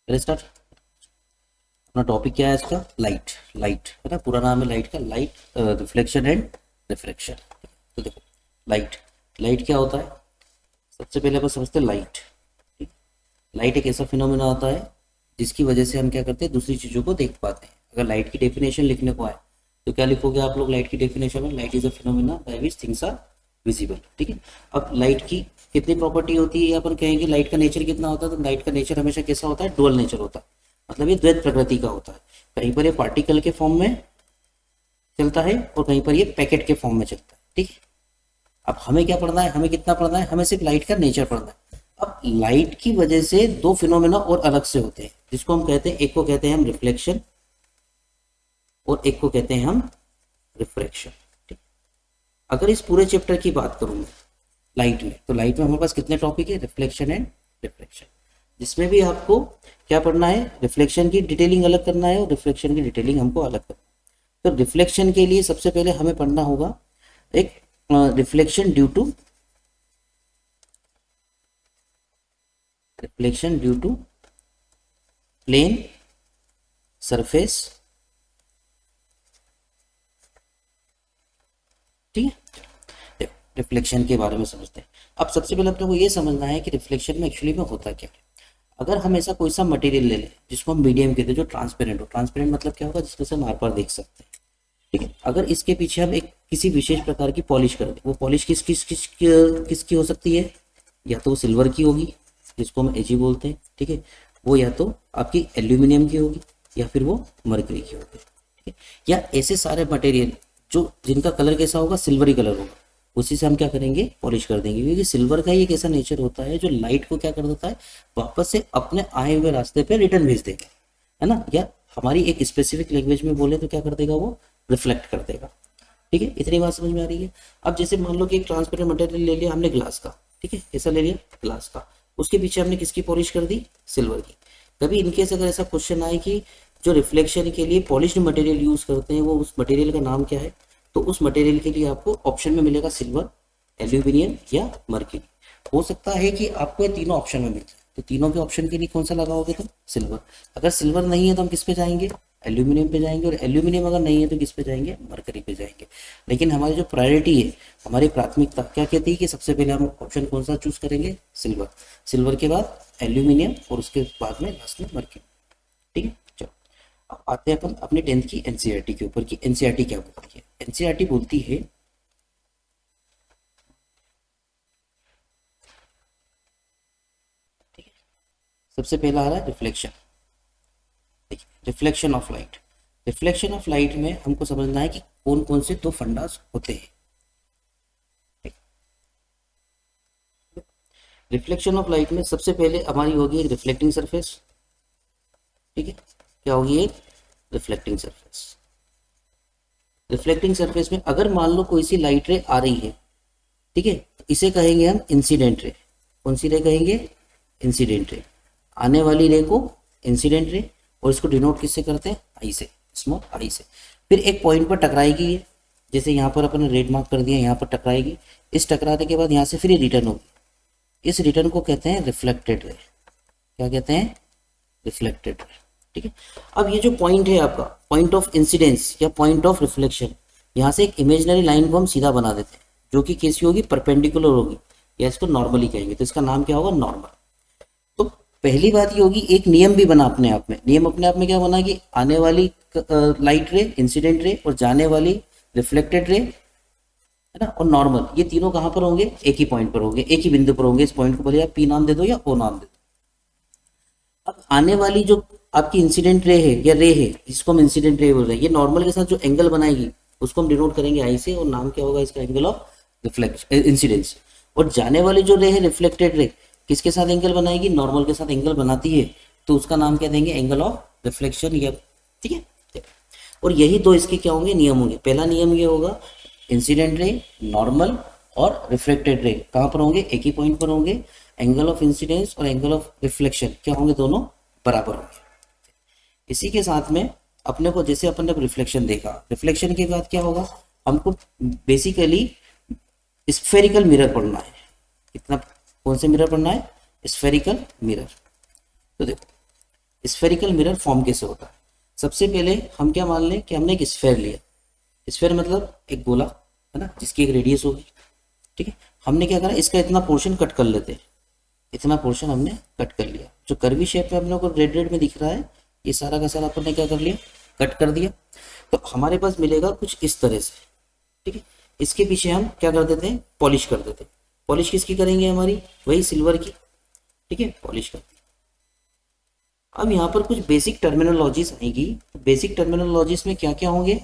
चलिए स्टार्ट। अपना टॉपिक क्या है इसका? लाइट। लाइट है ना, पूरा नाम है लाइट का, लाइट रिफ्लेक्शन एंड रिफ्रैक्शन। तो देखो, लाइट लाइट क्या होता है? सबसे पहले अपन समझते हैं लाइट। ठीक, लाइट एक ऐसा फिनोमेना होता है जिसकी वजह से हम क्या करते हैं, दूसरी चीज़ों को देख पाते हैं। अगर लाइट की डेफिनेशन लिखने को आए तो क्या लिखोगे आप लोग लाइट की डेफिनेशन में? Light is a phenomena by which things are visible. ठीक है, अब लाइट की कितनी प्रॉपर्टी होती है, अपन कहेंगे लाइट का नेचर कितना होता है, तो लाइट का नेचर हमेशा कैसा होता है? डुअल नेचर होता है, मतलब ये द्वैत प्रकृति का होता है। कहीं पर ये पार्टिकल के फॉर्म में चलता है और कहीं पर ये पैकेट के फॉर्म में चलता है। ठीक है, अब हमें क्या पढ़ना है, हमें कितना पढ़ना है? हमें सिर्फ लाइट का नेचर पढ़ना है। अब लाइट की वजह से दो फिनोमेना और अलग से होते हैं, जिसको हम कहते हैं, एक को कहते हैं हम रिफ्लेक्शन और एक को कहते हैं हम रिफ्रैक्शन। ठीक, अगर इस पूरे चैप्टर की बात करूँ लाइट में, तो लाइट में हमारे पास कितने टॉपिक है? रिफ्लेक्शन एंड रिफ्रैक्शन, जिसमें भी आपको क्या पढ़ना है? रिफ्लेक्शन की डिटेलिंग अलग करना है और रिफ्लेक्शन की डिटेलिंग हमको अलग करना है। तो रिफ्लेक्शन के लिए सबसे पहले हमें पढ़ना होगा एक reflection due to plane surface. ठीक है, रिफ्लेक्शन के बारे में समझते हैं। अब सबसे पहले अपने को ये समझना है कि रिफ्लेक्शन में एक्चुअली में होता क्या है। अगर हम ऐसा कोई सा मटेरियल ले लें जिसको हम मीडियम कहते हैं, जो ट्रांसपेरेंट हो। ट्रांसपेरेंट मतलब क्या होगा? जिसमें से हम आर पार देख सकते हैं। ठीक है, अगर इसके पीछे हम एक किसी विशेष प्रकार की पॉलिश कर दें, वो पॉलिश किसकी हो सकती है? या तो वो सिल्वर की होगी, जिसको हम एजी बोलते हैं। ठीक है, वो या तो आपकी एल्यूमिनियम की होगी या फिर वो मरकरी की होगी। ठीक है, या ऐसे सारे मटेरियल जो जिनका कलर कैसा होगा? सिल्वरी कलर होगा, उसी से हम क्या करेंगे? पॉलिश कर देंगे। क्योंकि सिल्वर का ही एक ऐसा नेचर होता है जो लाइट को क्या कर देता है? वापस से अपने आए हुए रास्ते पे रिटर्न भेज देगा, है ना। या हमारी एक स्पेसिफिक लैंग्वेज में बोले तो क्या कर देगा? वो रिफ्लेक्ट कर देगा। ठीक है, इतनी बात समझ में आ रही है। अब जैसे मान लो कि एक ट्रांसपेरेंट मटेरियल ले लिया हमने, ग्लास का। ठीक है, कैसा ले लिया? ग्लास का। उसके पीछे हमने किसकी पॉलिश कर दी? सिल्वर की। कभी इनकेस अगर ऐसा क्वेश्चन आए कि जो रिफ्लेक्शन के लिए पॉलिश्ड मटेरियल यूज करते हैं, वो उस मटेरियल का नाम क्या है, तो उस मटेरियल के लिए आपको ऑप्शन में मिलेगा सिल्वर, एल्यूमिनियम या मर्क्यूरी। हो सकता है कि आपको ये तीनों ऑप्शन में मिल जाए, तो तीनों के ऑप्शन के लिए कौन सा लगाओगे? तो सिल्वर। अगर सिल्वर नहीं है तो हम किस पे जाएंगे? एल्यूमिनियम पे जाएंगे। और एल्यूमिनियम अगर नहीं है तो किस पे जाएंगे? मरकरी पे जाएंगे। लेकिन हमारी जो प्रायोरिटी है, हमारी प्राथमिकता क्या कहती है कि सबसे पहले हम ऑप्शन कौन सा चूज करेंगे? सिल्वर। सिल्वर के बाद एल्यूमिनियम और उसके बाद में लास्ट में मरकरी। ठीक है, चलो अब आते हैं अपन अपनी 10th की एनसीईआरटी के ऊपर कि एनसीईआरटी क्या बोलती है। एनसीईआरटी बोलती है सबसे पहला आ रहा है reflection. Reflection of light. Reflection of light में हमको समझना है कि कौन कौन से दो फंडास होते हैं। रिफ्लेक्शन ऑफ लाइट में सबसे पहले हमारी होगी एक रिफ्लेक्टिंग सरफेस। ठीक है, क्या होगी? एक रिफ्लेक्टिंग सरफेस। रिफ्लेक्टिंग सरफेस में अगर मान लो कोई सी लाइट रे आ रही है, ठीक है, तो इसे कहेंगे हम इंसिडेंट रे। कौन सी रे कहेंगे? Incident ray. आने वाली रे को इंसिडेंट रे, और इसको डिनोट किससे करते हैं? आई से, स्मॉल आई से। फिर एक पॉइंट पर टकराएगी ये, जैसे यहाँ पर अपन रेड मार्क कर दिया, यहाँ पर टकराएगी। इस टकराने के बाद यहाँ से फिर ये रिटर्न होगी। इस रिटर्न को कहते हैं रिफ्लेक्टेड रे। क्या कहते हैं? Reflected ray. ठीक है, अब ये जो पॉइंट है आपका, पॉइंट ऑफ इंसिडेंस या पॉइंट ऑफ रिफ्लेक्शन, यहाँ से एक इमेजिनरी लाइन को हम सीधा बना देते हैं, जो कि कैसी होगी? परपेंडिकुलर होगी, या इसको नॉर्मली कहेंगे। तो इसका नाम क्या होगा? नॉर्मल। तो पहली बात ये होगी, एक नियम भी बना अपने आप में। नियम अपने आप में क्या बना कि आने वाली लाइट रे, इंसिडेंट रे, और जाने वाली रिफ्लेक्टेड रे, है ना, और नॉर्मल, ये तीनों कहाँ पर होंगे? एक ही पॉइंट पर होंगे, एक ही बिंदु पर होंगे। इस पॉइंट को भले आप पी नाम दे दो या ओ नाम दे दो। अब आने वाली जो आपकी इंसिडेंट रे है या रे है, जिसको हम इंसिडेंट रे बोल रहे हैं, ये नॉर्मल के साथ जो एंगल बनाएगी उसको हम डिनोट करेंगे आई से, और नाम क्या होगा इसका? Angle of reflection, incidence. और जाने वाली जो रे है, रिफ्लेक्टेड रे, किसके साथ एंगल बनाएगी? नॉर्मल के साथ एंगल बनाती है, तो उसका नाम क्या देंगे? Angle of reflection. या ठीक है, और यही दो इसके क्या होंगे? नियम होंगे। पहला नियम ये होगा, इंसिडेंट रे, नॉर्मल और रिफ्लेक्टेड रे कहाँ पर होंगे? एक ही पॉइंट पर होंगे। एंगल ऑफ इंसिडेंस और एंगल ऑफ रिफ्लेक्शन क्या होंगे? दोनों बराबर होंगे। इसी के साथ में अपने को, जैसे अपन ने रिफ्लेक्शन देखा, रिफ्लेक्शन के बाद क्या होगा? हमको बेसिकली स्फेरिकल मिरर पढ़ना है। कितना? कौन से मिरर पढ़ना है? Spherical mirror. तो देखो, स्फेरिकल मिरर फॉर्म कैसे होता है? सबसे पहले हम क्या मान लें कि हमने एक स्फेयर लिया। स्फेयर मतलब एक गोला है ना, जिसकी एक रेडियस होगी, ठीक है। हमने क्या करा, इसका इतना पोर्शन कट कर लेते हैं, इतना पोर्शन हमने कट कर लिया। जो कर्वी शेप में अपने को रेड रेड में दिख रहा है, ये सारा का सारा अपन ने क्या कर लिया, कट कर दिया। तो हमारे पास मिलेगा कुछ इस तरह से, ठीक है। इसके पीछे हम क्या कर देते हैं, पॉलिश कर देते हैं। पॉलिश किसकी करेंगे, हमारी वही सिल्वर की, ठीक है, पॉलिश कर दी। अब यहाँ पर कुछ बेसिक टर्मिनोलॉजीज आएगी। बेसिक टर्मिनोलॉजीज में क्या क्या होंगे,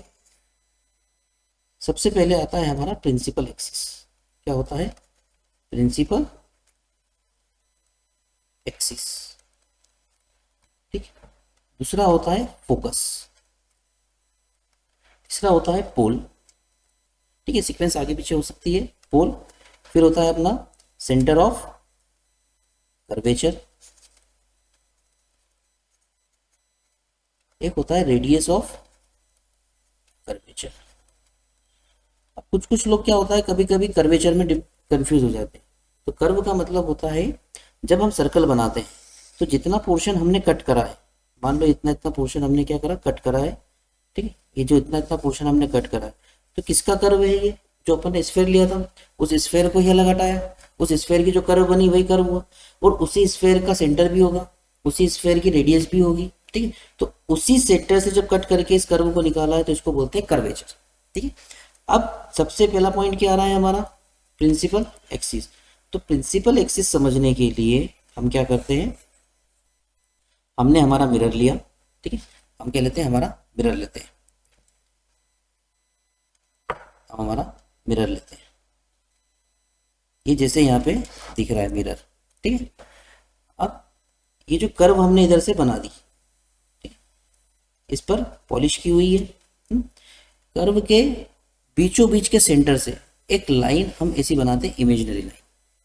सबसे पहले आता है हमारा प्रिंसिपल एक्सिस। क्या होता है, प्रिंसिपल एक्सिस, ठीक। दूसरा होता है फोकस, तीसरा होता है पोल, ठीक है, सीक्वेंस आगे पीछे हो सकती है, पोल। फिर होता है अपना सेंटर ऑफ कर्वेचर, एक होता है रेडियस ऑफ कर्वेचर। अब कुछ कुछ लोग क्या होता है, कभी कभी कर्वेचर में कंफ्यूज हो जाते हैं। तो कर्व का मतलब होता है जब हम सर्कल बनाते हैं तो जितना पोर्शन हमने कट करा है, मान लो इतना इतना पोर्शन हमने क्या करा, कट करा है, ठीक है। ये जो इतना इतना पोर्शन हमने कट करा है, तो किसका कर्व है ये, जो अपन ने स्फेयर लिया था उस स्फेयर को ही अलग हटाया, उस स्फेयर की जो कर्व बनी वही कर्व हुआ, और उसी स्फेयर का सेंटर भी होगा, उसी स्फेयर की रेडियस भी होगी, ठीक है। तो उसी सेंटर से जब कट करके इस कर्व को निकाला है तो इसको बोलते हैं कर्वेचर, ठीक है। अब सबसे पहला पॉइंट क्या आ रहा है हमारा, प्रिंसिपल एक्सिस। तो प्रिंसिपल एक्सिस समझने के लिए हम क्या करते हैं, हमने हमारा मिरर लिया, ठीक है। हम क्या लेते हैं, हमारा मिरर लेते हैं, हम हमारा मिरर लेते हैं। ये जैसे यहाँ पे दिख रहा है मिरर, ठीक है। अब ये जो कर्व हमने इधर से बना दी, ठीक है, इस पर पॉलिश की हुई है। कर्व के बीचों बीच के सेंटर से एक लाइन हम ऐसी बनाते हैं, इमेजिनरी लाइन।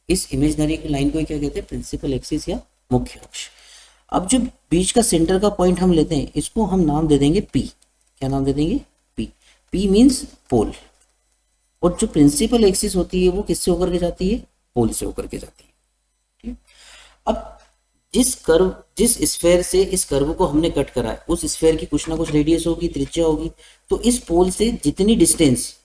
इस इमेजिनरी लाइन को क्या कहते हैं, प्रिंसिपल एक्सिस या मुख्य अक्ष। अब जो बीच का सेंटर का पॉइंट हम लेते हैं, इसको हम नाम दे देंगे पी। क्या नाम दे देंगे, पी। पी मीन्स पोल। और जो प्रिंसिपल एक्सिस होती है वो किससे होकर के जाती है, पोल से होकर के जाती है, ठीक। अब जिस स्फेयर से इस कर्व को हमने कट करा है, उस स्फेयर की कुछ ना कुछ रेडियस होगी, त्रिज्या होगी। तो इस पोल से जितनी डिस्टेंस,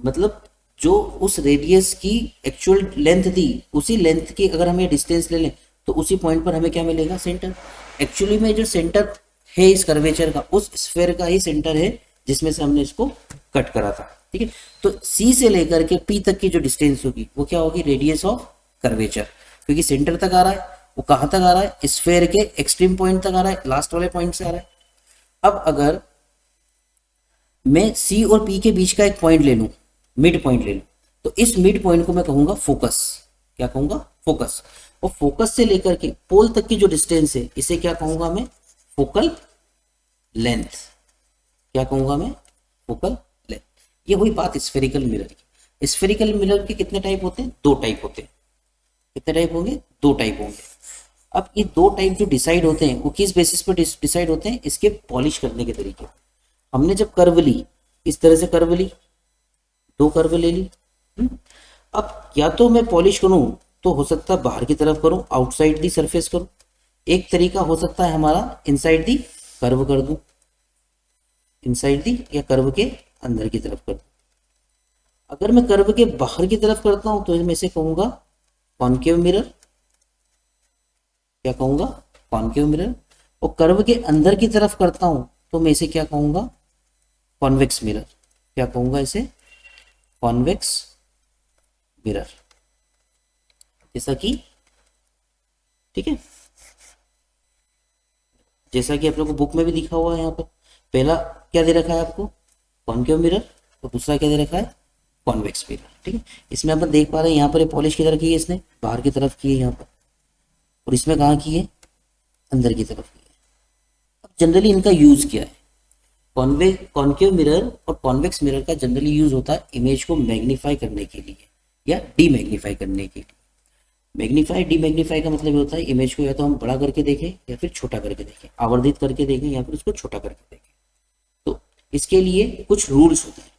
मतलब जो उस रेडियस की एक्चुअल लेंथ थी, उसी लेंथ की अगर हम ये डिस्टेंस ले लें तो उसी पॉइंट पर हमें क्या मिलेगा, सेंटर। एक्चुअली में जो सेंटर है इस कर्वेचर का, उस स्फेयर का ही सेंटर है जिसमें से हमने इसको कट करा था, ठीक है। तो सी से लेकर के पी तक की जो डिस्टेंस होगी वो क्या होगी, रेडियस ऑफ कर्वेचर। क्योंकि सेंटर तक आ रहा है, वो कहाँ तक आ रहा है, स्फेयर के एक्सट्रीम पॉइंट तक आ रहा है, लास्ट वाले पॉइंट से आ रहा है। अब अगर मैं सी और पी के बीच का एक पॉइंट ले लूं, मिड पॉइंट ले लूं, तो इस मिड पॉइंट को मैं कहूंगा फोकस। क्या कहूंगा, फोकस। और फोकस से लेकर के पोल तक की जो डिस्टेंस है, इसे क्या कहूंगा मैं, फोकल लेंथ। क्या कहूंगा मैं, फोकल लेंथ। ये हुई बात स्फेरिकल मिरर की। स्फेरिकल मिरर के कितने टाइप होते हैं, दो टाइप होते हैं। कितने टाइप होंगे, दो टाइप होंगे। अब ये दो टाइप जो डिसाइड होते हैं वो किस बेसिस पर डिसाइड होते हैं, इसके पॉलिश करने के तरीके। हमने जब कर्व ली, इस तरह से कर्व ली, दो कर्व ले ली। अब या तो मैं पॉलिश करूं तो हो सकता है बाहर की तरफ करूं, आउटसाइड दी सरफेस करूं। एक तरीका हो सकता है हमारा इनसाइड दी कर्व कर दूं, इनसाइड दी, या कर्व के अंदर की तरफ कर दूं। अगर मैं कर्व के बाहर की तरफ करता हूं तो मैं इसे कहूंगा कॉनकेव मिरर। क्या कहूंगा, कॉनकेव मिरर। और कर्व के अंदर की तरफ करता हूं तो मैं इसे क्या कहूंगा, कॉन्वेक्स मिरर। क्या कहूंगा इसे, कॉन्वेक्स मिरर। जैसा कि, ठीक है, जैसा कि आप लोगों को बुक में भी दिखा हुआ है, यहाँ पर पहला क्या दे रखा है आपको, कॉनकेव मिरर, और दूसरा क्या दे रखा है, कॉन्वेक्स मिरर, ठीक है। इसमें अपन देख पा रहे हैं यहाँ पर पॉलिश किधर की है, इसने बाहर की तरफ की है यहाँ पर, और इसमें कहाँ की है, अंदर की तरफ की है। अब जनरली इनका यूज क्या है, कॉनकेव मिरर और कॉन्वेक्स मिरर का जनरली यूज होता है इमेज को मैग्नीफाई करने के लिए या डीमैग्नीफाई करने के लिए। मैग्नीफाई डीमैग्नीफाई का मतलब होता है इमेज को या तो हम बड़ा करके देखें या फिर छोटा करके देखें, आवर्धित करके देखें या फिर उसको छोटा करके देखें। तो इसके लिए कुछ रूल्स होते हैं।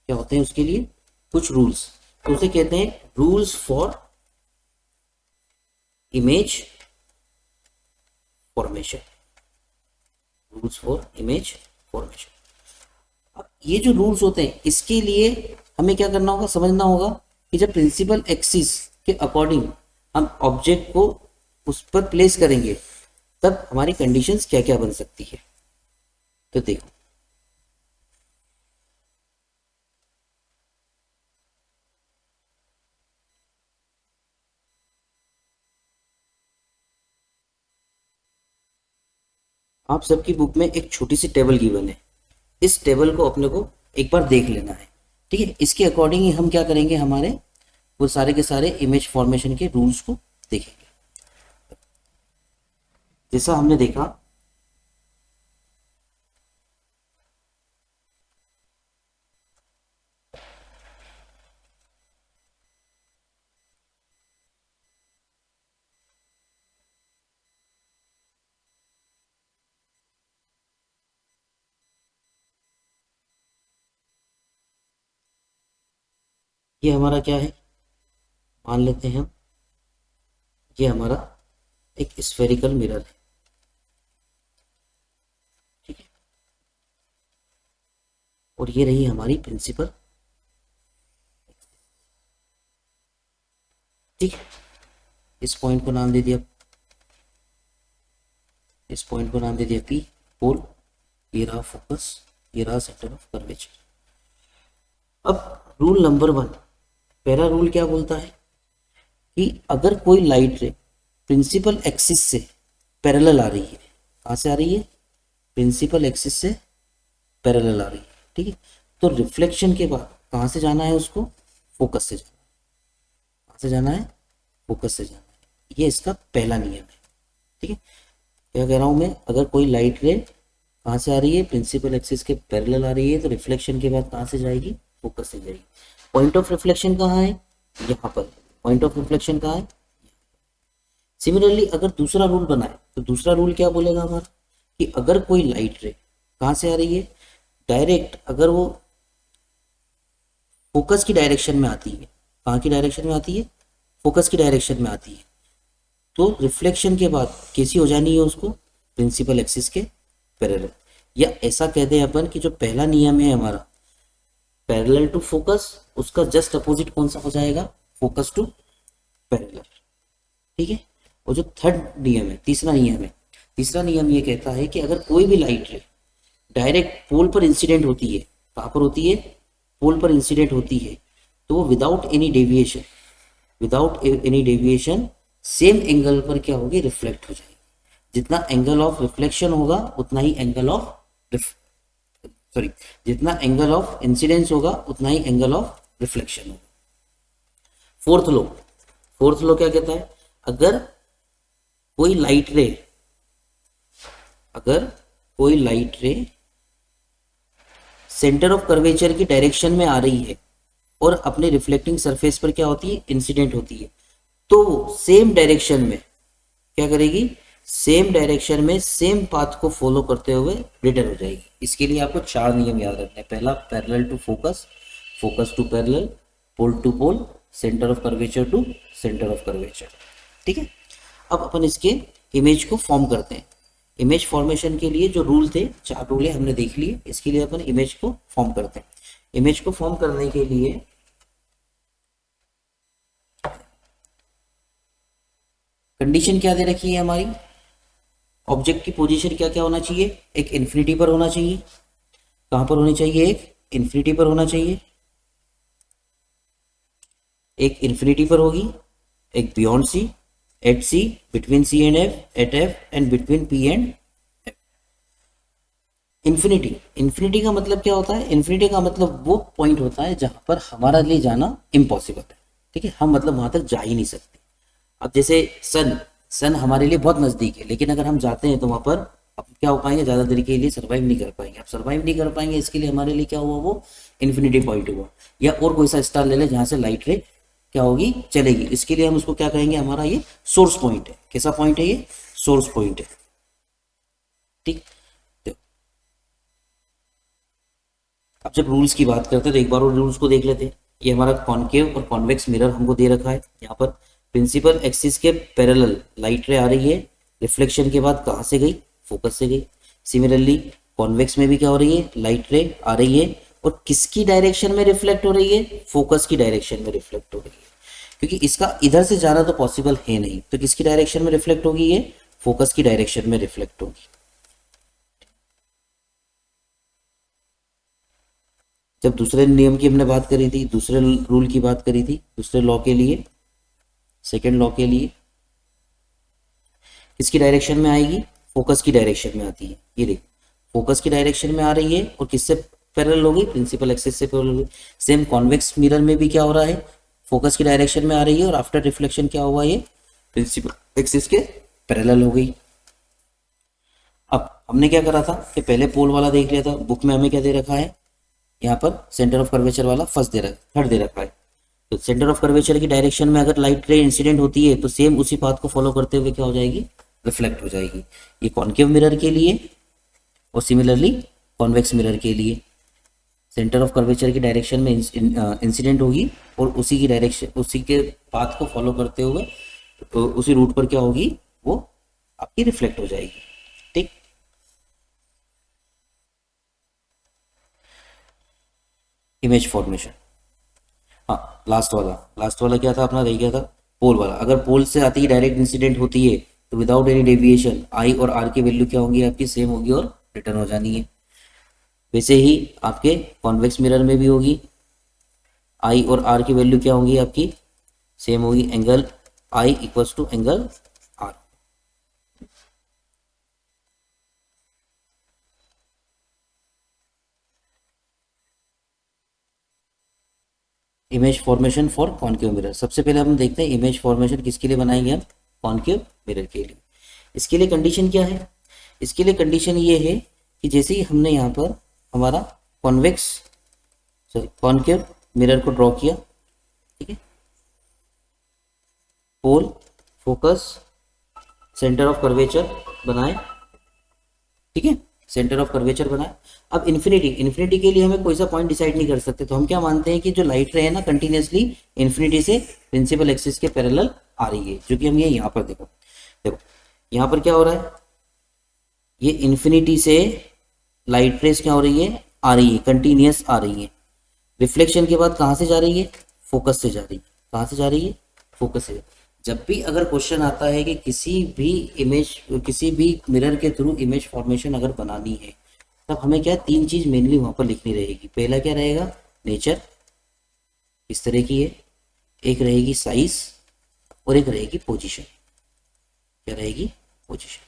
क्या होते हैं उसके लिए, कुछ रूल्स। तो उसे कहते हैं rules for image formation. Rules for image formation. अब ये जो रूल्स होते हैं इसके लिए हमें क्या करना होगा, समझना होगा कि जब प्रिंसिपल एक्सिस के अकॉर्डिंग हम ऑब्जेक्ट को उस पर प्लेस करेंगे तब हमारी कंडीशंस क्या क्या बन सकती है। तो देखो आप सबकी बुक में एक छोटी सी टेबल गिवन है, इस टेबल को अपने को एक बार देख लेना है, ठीक है। इसके अकॉर्डिंग ही हम क्या करेंगे, हमारे वो सारे के सारे इमेज फॉर्मेशन के रूल्स को देखेंगे। जैसा हमने देखा ये हमारा क्या है, मान लेते हैं हम ये हमारा एक स्फेरिकल मिरर है, ठीक है। और ये रही हमारी प्रिंसिपल, ठीक है। इस पॉइंट को नाम दे दिया, इस पॉइंट को नाम दे दिया पी, पोल। ये रहा फोकस, ये रहा सेंटर ऑफ कर्वेचर। अब रूल नंबर 1, पहला रूल क्या बोलता है कि अगर कोई लाइट रे प्रिंसिपल एक्सिस से पैरेलल आ रही है, कहाँ से आ रही है, प्रिंसिपल एक्सिस से पैरेलल आ रही है, ठीक है। तो रिफ्लेक्शन के बाद कहाँ से जाना है उसको, फोकस से जाना है। कहाँ से जाना है, फोकस से जाना है। ये इसका पहला नियम है, ठीक है। क्या कह रहा हूँ मैं, अगर कोई लाइट रे कहाँ से आ रही है, प्रिंसिपल एक्सिस के पैरेलल आ रही है, तो रिफ्लेक्शन के बाद कहाँ से जाएगी, फोकस से जाएगी। पॉइंट ऑफ रिफ्लेक्शन कहाँ है, यहाँ पर। पॉइंट ऑफ रिफ्लेक्शन कहाँ है। सिमिलरली अगर दूसरा रूल बनाए तो दूसरा रूल क्या बोलेगा हमारा कि अगर कोई लाइट रे कहाँ से आ रही है, डायरेक्ट अगर वो फोकस की डायरेक्शन में आती है, कहाँ की डायरेक्शन में आती है, फोकस की डायरेक्शन में आती है, तो रिफ्लेक्शन के बाद कैसी हो जानी है उसको, प्रिंसिपल एक्सिस के पैरेलल। या ऐसा कह दें अपन कि जो पहला नियम है हमारा पैरेलल टू फोकस, उसका जस्ट अपोजिट कौन सा हो जाएगा, फोकस टू पैरेलल, ठीक है। और जो थर्ड नियम है, तीसरा नियम है, तीसरा नियम ये कहता है कि अगर कोई भी लाइट रे डायरेक्ट पोल पर इंसिडेंट होती है, कहाँ पर होती है, पोल पर इंसिडेंट होती है, तो वो without any deviation, without any deviation same angle पर क्या होगी, रिफ्लेक्ट हो जाएगी। जितना एंगल ऑफ रिफ्लेक्शन होगा उतना ही एंगल ऑफ जितना एंगल ऑफ इंसिडेंस होगा उतना ही एंगल ऑफ रिफ्लेक्शन होगा। फोर्थ लॉ क्या कहता है, अगर कोई लाइट रे सेंटर ऑफ कर्वेचर की डायरेक्शन में आ रही है और अपने रिफ्लेक्टिंग सरफेस पर क्या होती है, इंसिडेंट होती है, तो सेम डायरेक्शन में क्या करेगी, सेम डायरेक्शन में सेम पाथ को फॉलो करते हुए रिटर्न हो जाएगी। इसके लिए आपको 4 नियम याद रखने हैं। पहला parallel to focus, focus to parallel, pole to pole, centre of curvature to centre of curvature, ठीक है। अब अपन इसके इमेज को फॉर्म करते हैं। इमेज फॉर्मेशन के लिए जो रूल थे, 4 रूल हमने देख लिए, इसके लिए अपन इमेज को फॉर्म करते हैं। इमेज को फॉर्म करने के लिए कंडीशन क्या दे रखी है हमारी, ऑब्जेक्ट की पोजीशन क्या क्या होना चाहिए, एक इन्फिनिटी पर होना चाहिए। कहां पर होनी चाहिए, एक इन्फिनिटी पर होना चाहिए, एक इन्फिनिटी पर होगी, एक beyond C, at C, between C and F, at F and between P and F. Infinity का मतलब क्या होता है, इन्फिनिटी का मतलब वो पॉइंट होता है जहां पर हमारा लिए जाना इम्पॉसिबल है, ठीक है। हम मतलब वहां तक जा ही नहीं सकते। अब जैसे सन हमारे लिए बहुत नजदीक है, लेकिन अगर हम जाते हैं तो वहां पर अब क्या हो पाएंगे, ज्यादा देर के लिए सर्वाइव नहीं कर पाएंगे। अब सर्वाइव नहीं कर पाएंगे, इसके लिए हमारे लिए क्या हुआ, वो इन्फिनिटी पॉइंट हुआ। या और कोई सा स्टार ले ले जहां से लाइट रे क्या होगी, चलेगी, इसके लिए हम उसको क्या कहेंगे, हमारा ये सोर्स पॉइंट है। कैसा पॉइंट है ये, सोर्स पॉइंट है, ठीक। तो अब जब रूल्स की बात करते हैं तो एक बार और रूल्स को देख लेते हैं। ये हमारा कॉनकेव और कॉन्वेक्स मिरर हमको दे रखा है। यहाँ पर प्रिंसिपल एक्सिस के पैरेलल लाइट रे आ रही है, रिफ्लेक्शन के बाद कहाँ से गई, फोकस से गई। सिमिलरली कॉन्वेक्स में भी क्या हो रही है, लाइट रे आ रही है और किसकी डायरेक्शन में रिफ्लेक्ट हो रही है, फोकस की डायरेक्शन में रिफ्लेक्ट हो रही है, क्योंकि इसका इधर से जाना तो पॉसिबल है नहीं, तो किसकी डायरेक्शन में रिफ्लेक्ट होगी, ये फोकस की डायरेक्शन में रिफ्लेक्ट होगी। जब दूसरे नियम की हमने बात करी थी, दूसरे रूल की बात करी थी, दूसरे लॉ के लिए, सेकेंड लॉ के लिए किसकी डायरेक्शन में आएगी, फोकस की डायरेक्शन में आती है। ये देख, फोकस की डायरेक्शन में आ रही है और किससे पैरेलल होगी, प्रिंसिपल एक्सिस से पैरेलल होगी। सेम कॉन्वेक्स मिरर में भी क्या हो रहा है, फोकस की डायरेक्शन में आ रही है और आफ्टर रिफ्लेक्शन क्या हुआ, ये प्रिंसिपल एक्सिस के पैरेलल हो गई। अब हमने क्या करा था कि पहले पोल वाला देख लिया था, बुक में हमें क्या दे रखा है, यहाँ पर सेंटर ऑफ कर्वेचर वाला फर्स्ट दे रखा है, थर्ड दे रखा है। तो सेंटर ऑफ कर्वेचर की डायरेक्शन में अगर लाइट रे इंसिडेंट होती है तो सेम उसी पाथ को फॉलो करते हुए क्या हो जाएगी, रिफ्लेक्ट हो जाएगी। ये कॉन्केव मिरर के लिए और सिमिलरली कॉन्वेक्स मिरर के लिए सेंटर ऑफ कर्वेचर की डायरेक्शन में इंसिडेंट होगी और उसी की डायरेक्शन, उसी के पाथ को फॉलो करते हुए तो उसी रूट पर क्या होगी, वो आपकी रिफ्लेक्ट हो जाएगी। ठीक, इमेज फॉर्मेशन। हाँ, लास्ट वाला क्या था अपना, रह गया था पोल वाला। अगर पोल से आती ही डायरेक्ट इंसिडेंट होती है तो विदाउट एनी डेविएशन आई और आर की वैल्यू क्या होंगी, आपकी सेम होगी और रिटर्न हो जानी है। वैसे ही आपके कॉन्वेक्स मिरर में भी होगी, आई और आर की वैल्यू क्या होंगी आपकी, सेम होगी, angle I equals to angle R. Image formation for concave mirror. सबसे पहले हम देखते हैं इमेज फॉर्मेशन किसके लिए बनाएंगे हम, कॉन्केव मिरर के लिए। इसके लिए कंडीशन क्या है, इसके लिए कंडीशन ये है कि जैसे ही हमने यहाँ पर हमारा कॉन्केव मिरर को ड्रॉ किया, ठीक है, पोल, फोकस, सेंटर ऑफ कर्वेचर बनाए, ठीक है, सेंटर ऑफ कर्वेचर बनाए। अब इन्फिनिटी के लिए हमें कोई सा पॉइंट डिसाइड नहीं कर सकते, तो हम क्या मानते हैं कि जो लाइट रे है ना कंटिन्यूसली इन्फिनिटी से प्रिंसिपल एक्सिस के पैरेलल आ रही है, जो कि हम ये यहाँ पर देखो यहाँ पर क्या हो रहा है, ये इन्फिनिटी से लाइट रेस क्या हो रही है, आ रही है, कंटिन्यूस आ रही है। रिफ्लेक्शन के बाद कहाँ से जा रही है, फोकस से जा रही है। कहाँ से जा रही है, फोकस से। जब भी अगर क्वेश्चन आता है कि किसी भी मिरर के थ्रू इमेज फॉर्मेशन अगर बनानी है, तब हमें क्या तीन चीज मेनली वहां पर लिखनी रहेगी। पहला क्या रहेगा, नेचर इस तरह की है, एक रहेगी साइज और एक रहेगी पोजीशन। क्या रहेगी, पोजीशन।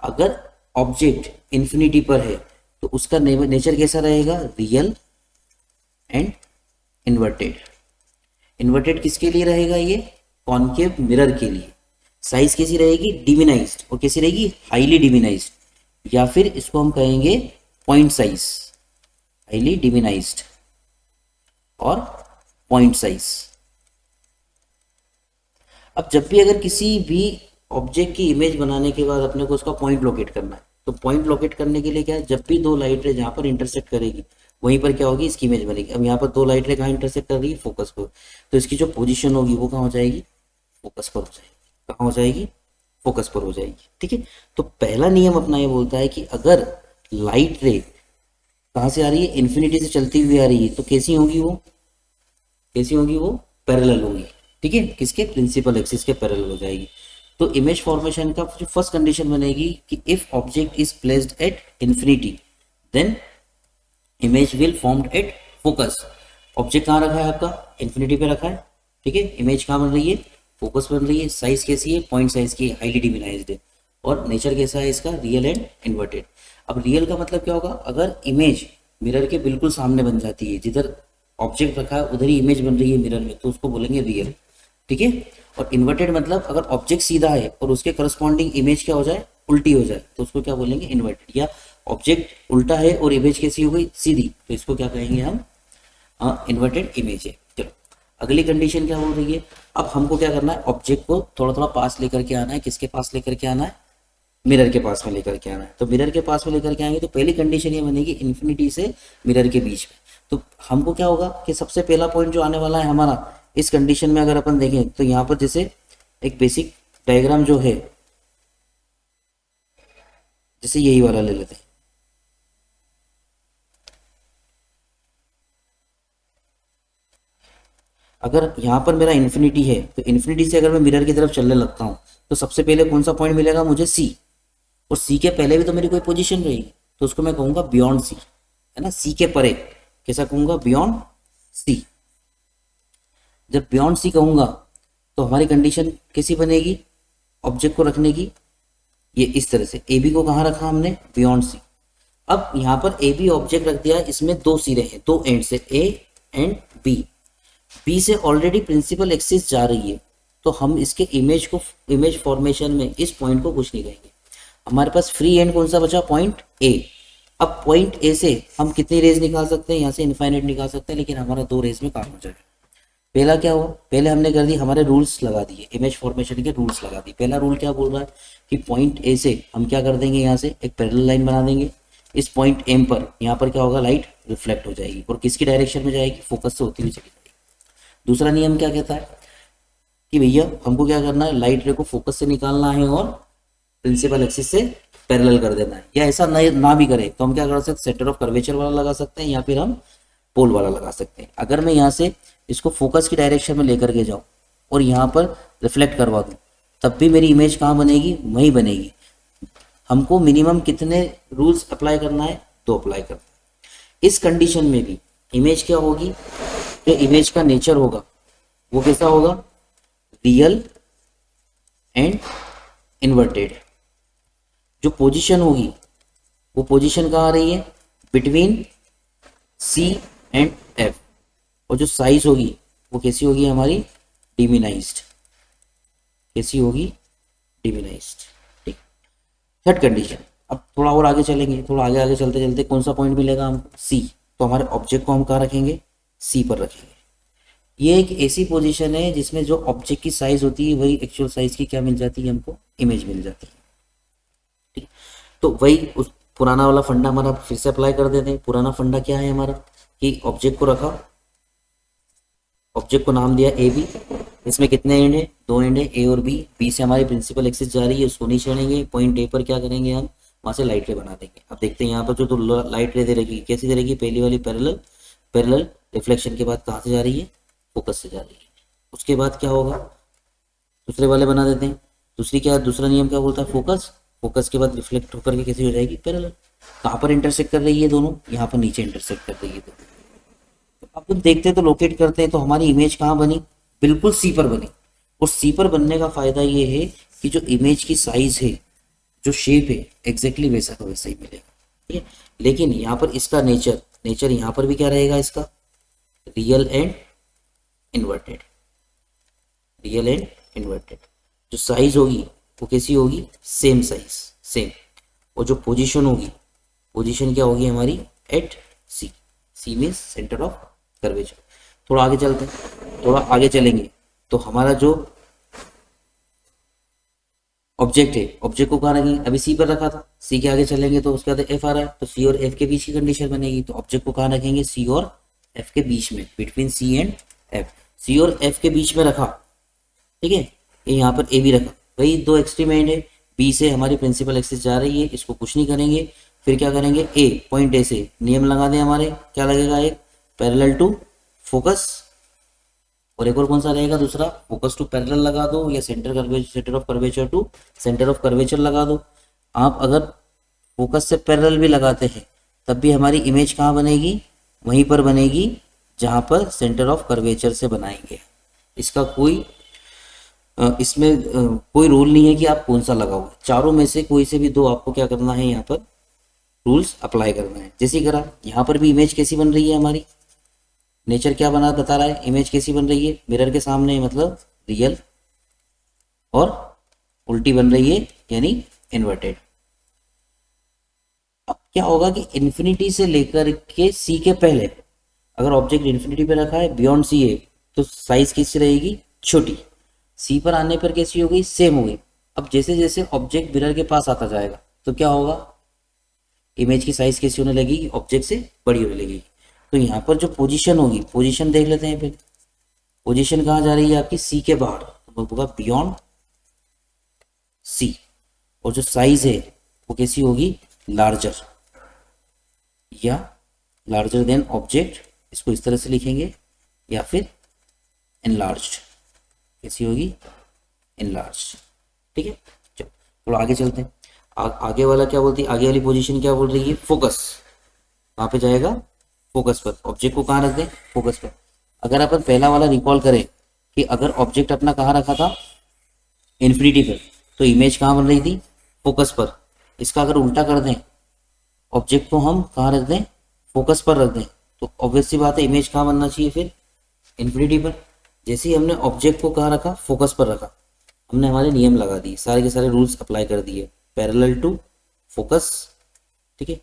अगर ऑब्जेक्ट इन्फिनिटी पर है तो उसका नेचर कैसा रहेगा, रियल एंड इन्वर्टेड। इन्वर्टेड किसके लिए रहेगा, ये कॉन्केव मिरर के लिए। साइज कैसी रहेगी, डिमिनाइज्ड, और कैसी रहेगी, हाईली डिमिनाइज्ड, या फिर इसको हम कहेंगे पॉइंट साइज, हाईली डिमिनाइज्ड और पॉइंट साइज। अब जब भी अगर किसी भी ऑब्जेक्ट की इमेज बनाने के बाद अपने को उसका पॉइंट लोकेट करना है, तो पॉइंट लोकेट करने के लिए क्या है, जब भी दो लाइट रे जहां पर इंटरसेक्ट करेगी वहीं पर क्या होगी, इसकी इमेज बनेगी। अब यहाँ पर दो लाइट रे कहाँ इंटरसेक्ट कर रही है, फोकस पर, तो इसकी जो पोजीशन होगी वो कहाँ हो जाएगी, फोकस पर हो जाएगी। कहाँ हो जाएगी, फोकस पर हो जाएगी। ठीक है, तो पहला नियम अपना ये बोलता है कि अगर लाइट रे कहाँ से आ रही है, इन्फिनिटी से चलती हुई आ रही है, तो कैसी होगी वो, कैसी होगी वो, पैरेलल होगी। ठीक है, किसके, प्रिंसिपल एक्सिस के पैरेलल हो जाएगी। तो इमेज फॉर्मेशन का जो फर्स्ट कंडीशन बनेगी कि if object is placed at infinity then image will formed at focus. Object कहाँ रखा है आपका, इन्फिनिटी पे रखा है। ठीक है, इमेज कहाँ बन रही है, फोकस बन रही है। साइज कैसी है, पॉइंट साइज की, हाईली डिमिनाइज्ड है। और नेचर कैसा है इसका, रियल एंड इन्वर्टेड। अब रियल का मतलब क्या होगा, अगर इमेज मिरर के बिल्कुल सामने बन जाती है, जिधर ऑब्जेक्ट रखा है उधर ही इमेज बन रही है मिरर में, तो उसको बोलेंगे रियल। ठीक है, और इन्वर्टेड मतलब अगर ऑब्जेक्ट सीधा है और उसके करस्पॉन्डिंग इमेज क्या हो जाए, उल्टी हो जाए, तो उसको क्या बोलेंगे, इन्वर्टेड। या ऑब्जेक्ट उल्टा है और इमेज कैसी हो गई, सीधी, तो इसको क्या कहेंगे हम, इन्वर्टेड इमेज है। चलो अगली कंडीशन क्या हो रही है, अब हमको क्या करना है, ऑब्जेक्ट को थोड़ा थोड़ा पास लेकर के आना है। किसके पास लेकर के आना है, मिरर के पास में लेकर के आना है। तो मिरर के पास में लेकर के आएंगे तो पहली कंडीशन ये बनेगी इन्फिनिटी से मिरर के बीच में। तो हमको क्या होगा कि सबसे पहला पॉइंट जो आने वाला है हमारा इस कंडीशन में, अगर अपन देखें तो यहाँ पर जैसे एक बेसिक डायग्राम जो है, जैसे यही वाला ले लेते हैं, अगर यहाँ पर मेरा इन्फिनिटी है तो इन्फिनिटी से अगर मैं मिरर की तरफ चलने लगता हूँ तो सबसे पहले कौन सा पॉइंट मिलेगा मुझे, सी। और सी के पहले भी तो मेरी कोई पोजीशन रहेगी, तो उसको मैं कहूँगा बियॉन्ड सी, है ना, सी के परे। कैसा कहूँगा, बियॉन्ड सी। जब बियॉन्ड सी कहूँगा तो हमारी कंडीशन कैसी बनेगी ऑब्जेक्ट को रखने की, ये इस तरह से। ए बी को कहाँ रखा हमने, बियॉन्ड सी। अब यहाँ पर ए बी ऑब्जेक्ट रख दिया, इसमें दो सिरे हैं, दो एंड से, ए एंड बी। बी से ऑलरेडी प्रिंसिपल एक्सिस जा रही है, तो हम इसके इमेज फॉर्मेशन में इस पॉइंट को कुछ नहीं कहेंगे। हमारे पास फ्री एंड कौन सा बचा, पॉइंट ए। अब पॉइंट ए से हम कितनी रेज निकाल सकते हैं, यहाँ से इनफाइनाइट निकाल सकते हैं, लेकिन हमारा 2 रेज में काम हो जाएगा। पहला क्या हुआ, पहले हमने कर दी, हमारे रूल्स लगा दिए, इमेज फॉर्मेशन के रूल्स लगा दिए। पहला रूल क्या बोल रहा है कि पॉइंट ए से हम क्या कर देंगे, यहाँ से एक पैरेलल लाइन बना देंगे। इस पॉइंट एम पर यहाँ पर क्या होगा, लाइट रिफ्लेक्ट हो जाएगी और किसकी डायरेक्शन में जाएगी, फोकस से होती हुई चली जाएगी। दूसरा नियम क्या कहता है कि भैया हमको क्या करना है, लाइट रे को फोकस से निकालना है और प्रिंसिपल एक्सिस से पैरेलल कर देना है। या ऐसा ना भी करे तो हम क्या कर सकते हैं, सेंटर ऑफ कर्वेचर वाला लगा सकते हैं या फिर हम पोल वाला लगा सकते हैं। अगर मैं यहाँ से इसको फोकस की डायरेक्शन में लेकर के जाऊँ और यहाँ पर रिफ्लेक्ट करवा दूँ, तब भी मेरी इमेज कहाँ बनेगी, वहीं बनेगी। हमको मिनिमम कितने रूल्स अप्लाई करना है, 2 अप्लाई करना है। इस कंडीशन में भी इमेज क्या होगी, जो इमेज का नेचर होगा वो कैसा होगा, रियल एंड इन्वर्टेड। जो पोजीशन होगी वो पोजीशन कहाँ आ रही है, बिटवीन सी एंड एफ। और जो साइज होगी वो कैसी होगी हमारी, डिमिनाइज्ड। कैसी होगी, डिमिनाइज्ड। ठीक। थर्ड कंडीशन, अब थोड़ा और आगे चलेंगे, थोड़ा आगे आगे चलते चलते कौन सा पॉइंट मिलेगा हमको, सी। तो हमारे ऑब्जेक्ट को हम कहाँ रखेंगे, सी पर रखेंगे। ये एक ऐसी पोजीशन है जिसमें जो ऑब्जेक्ट की साइज होती है वही एक्चुअल साइज की क्या मिल जाती है, हमको इमेज मिल जाती है। ठीक। तो वही उस पुराना वाला फंडा हमारा फिर से अप्लाई कर देते हैं। पुराना फंडा क्या है हमारा कि ऑब्जेक्ट को रखा, ऑब्जेक्ट को नाम दिया ए बी। इसमें कितने एंड है, 2 एंड है, ए और बी। बी से हमारी प्रिंसिपल एक्सिस जा रही है, उसको नहीं छोड़ेंगे। पॉइंट ए पर क्या करेंगे हम, वहां से लाइट रे बना देंगे। अब देखते हैं यहाँ पर जो लाइट रे दे रही, कैसी दे रही, पहली वाली पैरेलल, पैरेलल रिफ्लेक्शन के बाद कहाँ से जा रही है, फोकस से जा रही है। उसके बाद क्या होगा, दूसरे वाले बना देते हैं। दूसरी क्या, दूसरा नियम क्या बोलता है, फोकस। फोकस के बाद रिफ्लेक्ट होकर के कैसी हो जाएगी, पैरेलल। कहाँ पर इंटरसेक्ट कर रही है दोनों, यहाँ पर नीचे इंटरसेक्ट कर रही है दोनों। तो अब हम देखते हैं, तो लोकेट करते हैं, तो हमारी इमेज कहाँ बनी, बिल्कुल सी पर बनी। और सी पर बनने का फायदा ये है कि जो इमेज की साइज है, जो शेप है, एग्जैक्टली वैसा का वैसा ही मिलेगा। ठीक है। लेकिन यहाँ पर इसका नेचर यहाँ पर भी क्या रहेगा, इसका real and inverted. Real and inverted. जो साइज होगी वो कैसी होगी, सेम साइज, सेम। और जो पोजीशन होगी, पोजीशन क्या होगी हमारी, at C. C means centre of curvature. थोड़ा आगे चलते हैं, थोड़ा आगे चलेंगे तो हमारा जो ऑब्जेक्ट है, ऑब्जेक्ट को कहाँ रखेंगे, अभी सी पर रखा था, सी के आगे चलेंगे तो उसके बाद एफ आ रहा है, तो सी और एफ के बीच की कंडीशन बनेगी। तो ऑब्जेक्ट को कहाँ रखेंगे, सी और एफ के बीच में, बिटवीन सी एंड एफ। सी और एफ के बीच में रखा, ठीक है। ये यहाँ पर ए भी रखा, वही 2 एक्सट्रीम एंड है। बी से हमारी प्रिंसिपल एक्सिस जा रही है, इसको कुछ नहीं करेंगे। फिर क्या करेंगे, ए पॉइंट ए से नियम लगा दें हमारे, क्या लगेगा, एक पैरेलल टू फोकस। और एक और कौन सा रहेगा, दूसरा फोकस टू पैरेलल लगा दो, या centre of curvature to centre of curvature लगा दो। आप अगर फोकस से पैरेलल भी लगाते हैं तब भी हमारी इमेज कहाँ बनेगी, वहीं पर बनेगी जहाँ पर सेंटर ऑफ कर्वेचर से बनाएंगे। इसका कोई इसमें कोई रूल नहीं है कि आप कौन सा लगाओ, चारों में से कोई से भी 2 आपको क्या करना है, यहाँ पर रूल्स अप्लाई करना है। जैसे करा, यहाँ पर भी इमेज कैसी बन रही है हमारी, नेचर क्या बना बता रहा है, इमेज कैसी बन रही है, मिरर के सामने, मतलब रियल, और उल्टी बन रही है यानी इन्वर्टेड। अब क्या होगा कि इन्फिनिटी से लेकर के सी के पहले अगर ऑब्जेक्ट इन्फिनिटी पे रखा है, बियॉन्ड सी है, तो साइज कैसी रहेगी, छोटी। सी पर आने पर कैसी हो गई, सेम हो गई। अब जैसे जैसे ऑब्जेक्ट मिरर के पास आता जाएगा तो क्या होगा, इमेज की साइज कैसी होने लगेगी, ऑब्जेक्ट से बड़ी होने लगेगी। तो यहाँ पर जो पोजीशन होगी, पोजीशन देख लेते हैं। फिर पोजीशन कहाँ जा रही है आपकी, सी के बाहर, तो होगा बियॉन्ड सी। और जो साइज है वो कैसी होगी, लार्जर या लार्जर देन ऑब्जेक्ट, इसको इस तरह से लिखेंगे, या फिर एनलार्ज्ड, कैसी होगी, एनलार्ज्ड। ठीक है, चलो थोड़ा आगे चलते हैं। आगे वाला क्या बोलती है, आगे वाली पोजीशन क्या बोल रही है, फोकस। कहाँ पे जाएगा, फोकस पर। ऑब्जेक्ट को कहाँ रख दें, फोकस पर। अगर अपन पहला वाला रिकॉल करें कि अगर ऑब्जेक्ट अपना कहाँ रखा था, इन्फिनिटी पर, तो इमेज कहाँ बन रही थी, फोकस पर। इसका अगर उल्टा कर दें, ऑब्जेक्ट को हम कहाँ रख दें, फोकस पर रख दें, तो ऑब्वियस सी बात है इमेज कहाँ बनना चाहिए फिर, इन्फिनिटी पर। जैसे ही हमने ऑब्जेक्ट को कहाँ रखा, फोकस पर रखा, हमने हमारे नियम लगा दिए, सारे के सारे रूल्स अप्लाई कर दिए, पैरेलल टू फोकस। ठीक है,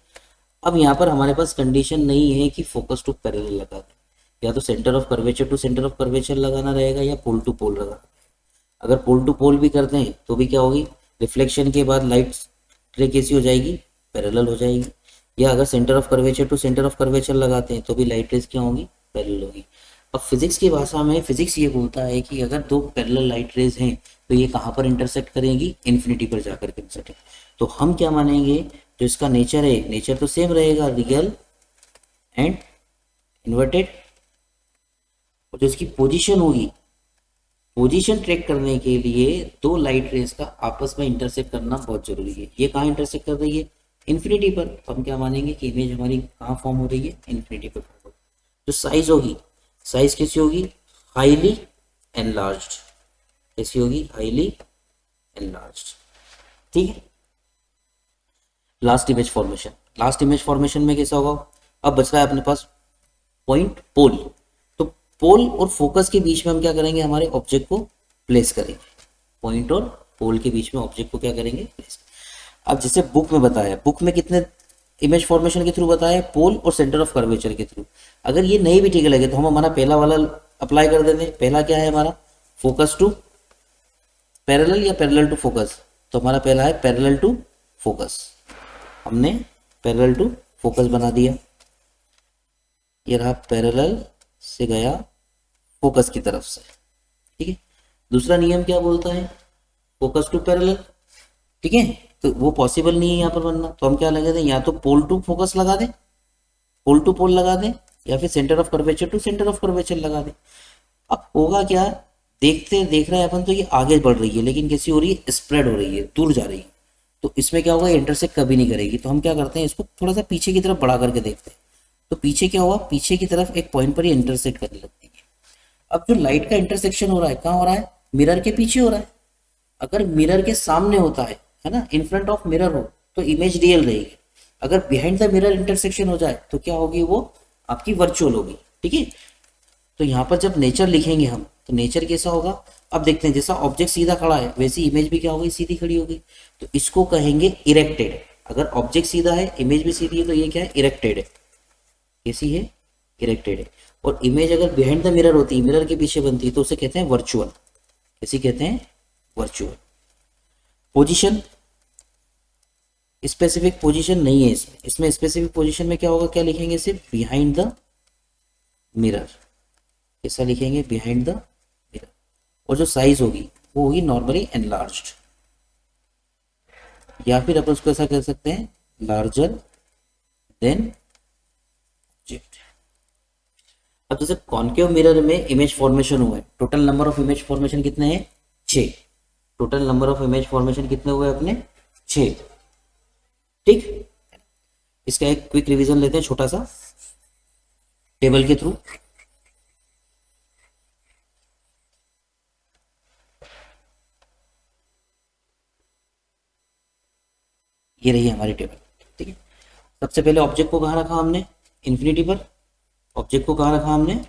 अब यहाँ पर हमारे पास कंडीशन नहीं है कि फोकस टू पैरेलल लगा दें, या तो centre of curvature to centre of curvature लगाना रहेगा, या पोल टू पोल लगाना। अगर पोल टू पोल भी करते हैं तो भी क्या होगी, रिफ्लेक्शन के बाद लाइट रे कैसी हो जाएगी, पैरेलल हो जाएगी। या अगर centre of curvature to centre of curvature लगाते हैं तो भी लाइट रेज क्या होगी, पैरेलल होगी। अब फिजिक्स की भाषा में फिजिक्स ये बोलता है कि अगर दो पैरेलल लाइट रेज हैं तो ये कहाँ पर इंटरसेक्ट करेंगी, इन्फिनिटी पर जाकर के इंटरसेक्ट। तो हम क्या मानेंगे, जो इसका नेचर है, नेचर तो सेम रहेगा, रियल एंड इन्वर्टेड। और जो इसकी पोजीशन होगी, पोजीशन ट्रैक करने के लिए दो लाइट रेज का आपस में इंटरसेक्ट करना बहुत जरूरी है। ये कहाँ इंटरसेक्ट कर रही है, इन्फिनिटी पर। तो हम क्या मानेंगे कि इमेज हमारी कहाँ फॉर्म हो रही है, इन्फिनिटी पर फॉर्म हो रही है। जो साइज होगी, साइज कैसी होगी, हाईली एनलार्ज्ड, कैसी होगी, हाईली एनलार्ज्ड। ठीक है, last image formation. Last image formation में कैसा होगा, अब बच रहा है अपने पास पॉइंट, पोल। तो पोल और फोकस के बीच में हम क्या करेंगे, हमारे ऑब्जेक्ट को प्लेस करेंगे। पॉइंट और पोल के बीच में ऑब्जेक्ट को क्या करेंगे, प्लेस। अब जैसे बुक में बताया, बुक में कितने इमेज फॉर्मेशन के थ्रू बताया, पोल और सेंटर ऑफ कर्वेचर के थ्रू। अगर ये नहीं भी ठीक लगे तो हम हमारा पहला वाला अप्लाई कर देते। पहला क्या है हमारा, फोकस टू पैरेलल या पैरेलल टू फोकस। तो हमारा पहला है पैरेलल टू फोकस, हमने पैरेलल टू फोकस बना दिया। ये रहा पैरेलल से गया फोकस की तरफ से। ठीक है, दूसरा नियम क्या बोलता है, फोकस टू पैरेलल। ठीक है, तो वो पॉसिबल नहीं है यहाँ पर बनना, तो हम क्या लगा दें, या तो पोल टू फोकस लगा दें, पोल टू पोल लगा दें, या फिर centre of curvature to centre of curvature लगा दें। अब होगा क्या, देख रहे हैं अपन तो ये आगे बढ़ रही है, लेकिन कैसी हो रही है, स्प्रेड हो रही है, दूर जा रही है। तो इसमें क्या होगा, इंटरसेक्ट कभी नहीं करेगी। तो हम क्या करते हैं, इसको थोड़ा सा पीछे की तरफ बढ़ा करके देखते हैं। तो पीछे क्या हुआ, पीछे की तरफ एक पॉइंट पर ये इंटरसेक्ट करने लगती है। अब जो लाइट का इंटरसेक्शन हो रहा है, कहाँ हो रहा है, मिरर के पीछे हो रहा है। अगर मिरर के सामने होता है ना, इन फ्रंट ऑफ मिरर हो, तो इमेज रियल रहेगी। अगर बिहाइंड द मिरर इंटरसेक्शन हो जाए तो क्या होगी, वो आपकी वर्चुअल होगी। ठीक है, तो यहाँ पर जब नेचर लिखेंगे हम, तो नेचर कैसा होगा, अब देखते हैं। जैसा ऑब्जेक्ट सीधा खड़ा है वैसी इमेज भी क्या होगी, सीधी खड़ी होगी। तो इसको कहेंगे इरेक्टेड। अगर ऑब्जेक्ट सीधा है, इमेज भी सीधी है, तो ये क्या है, इरेक्टेड है। कैसी है, इरेक्टेड है। और इमेज अगर बिहाइंड द मिरर होती है, मिरर के पीछे बनती है, तो उसे कहते हैं वर्चुअल। कैसी कहते हैं, वर्चुअल। पोजीशन, स्पेसिफिक पोजीशन नहीं है इसमें स्पेसिफिक पोजीशन में क्या होगा, क्या लिखेंगे, सिर्फ बिहाइंड द मिरर। कैसा लिखेंगे, बिहाइंड द मिरर। और जो साइज होगी वो होगी नॉर्मली एनलार्ज्ड, या फिर अपन उसको ऐसा कह सकते हैं, लार्जर देन ऑब्जेक्ट। अब जैसे कॉन्केव मिरर में इमेज फॉर्मेशन हुआ है, total number of image formation कितने हैं, 6। Total number of image formation कितने हुए अपने, 6। ठीक, इसका एक क्विक रिवीजन लेते हैं छोटा सा टेबल के थ्रू। ये रही हमारी टेबल। ठीक है, सबसे पहले ऑब्जेक्ट को कहाँ रखा हमने, इन्फिनिटी पर। ऑब्जेक्ट को कहाँ रखा हमने,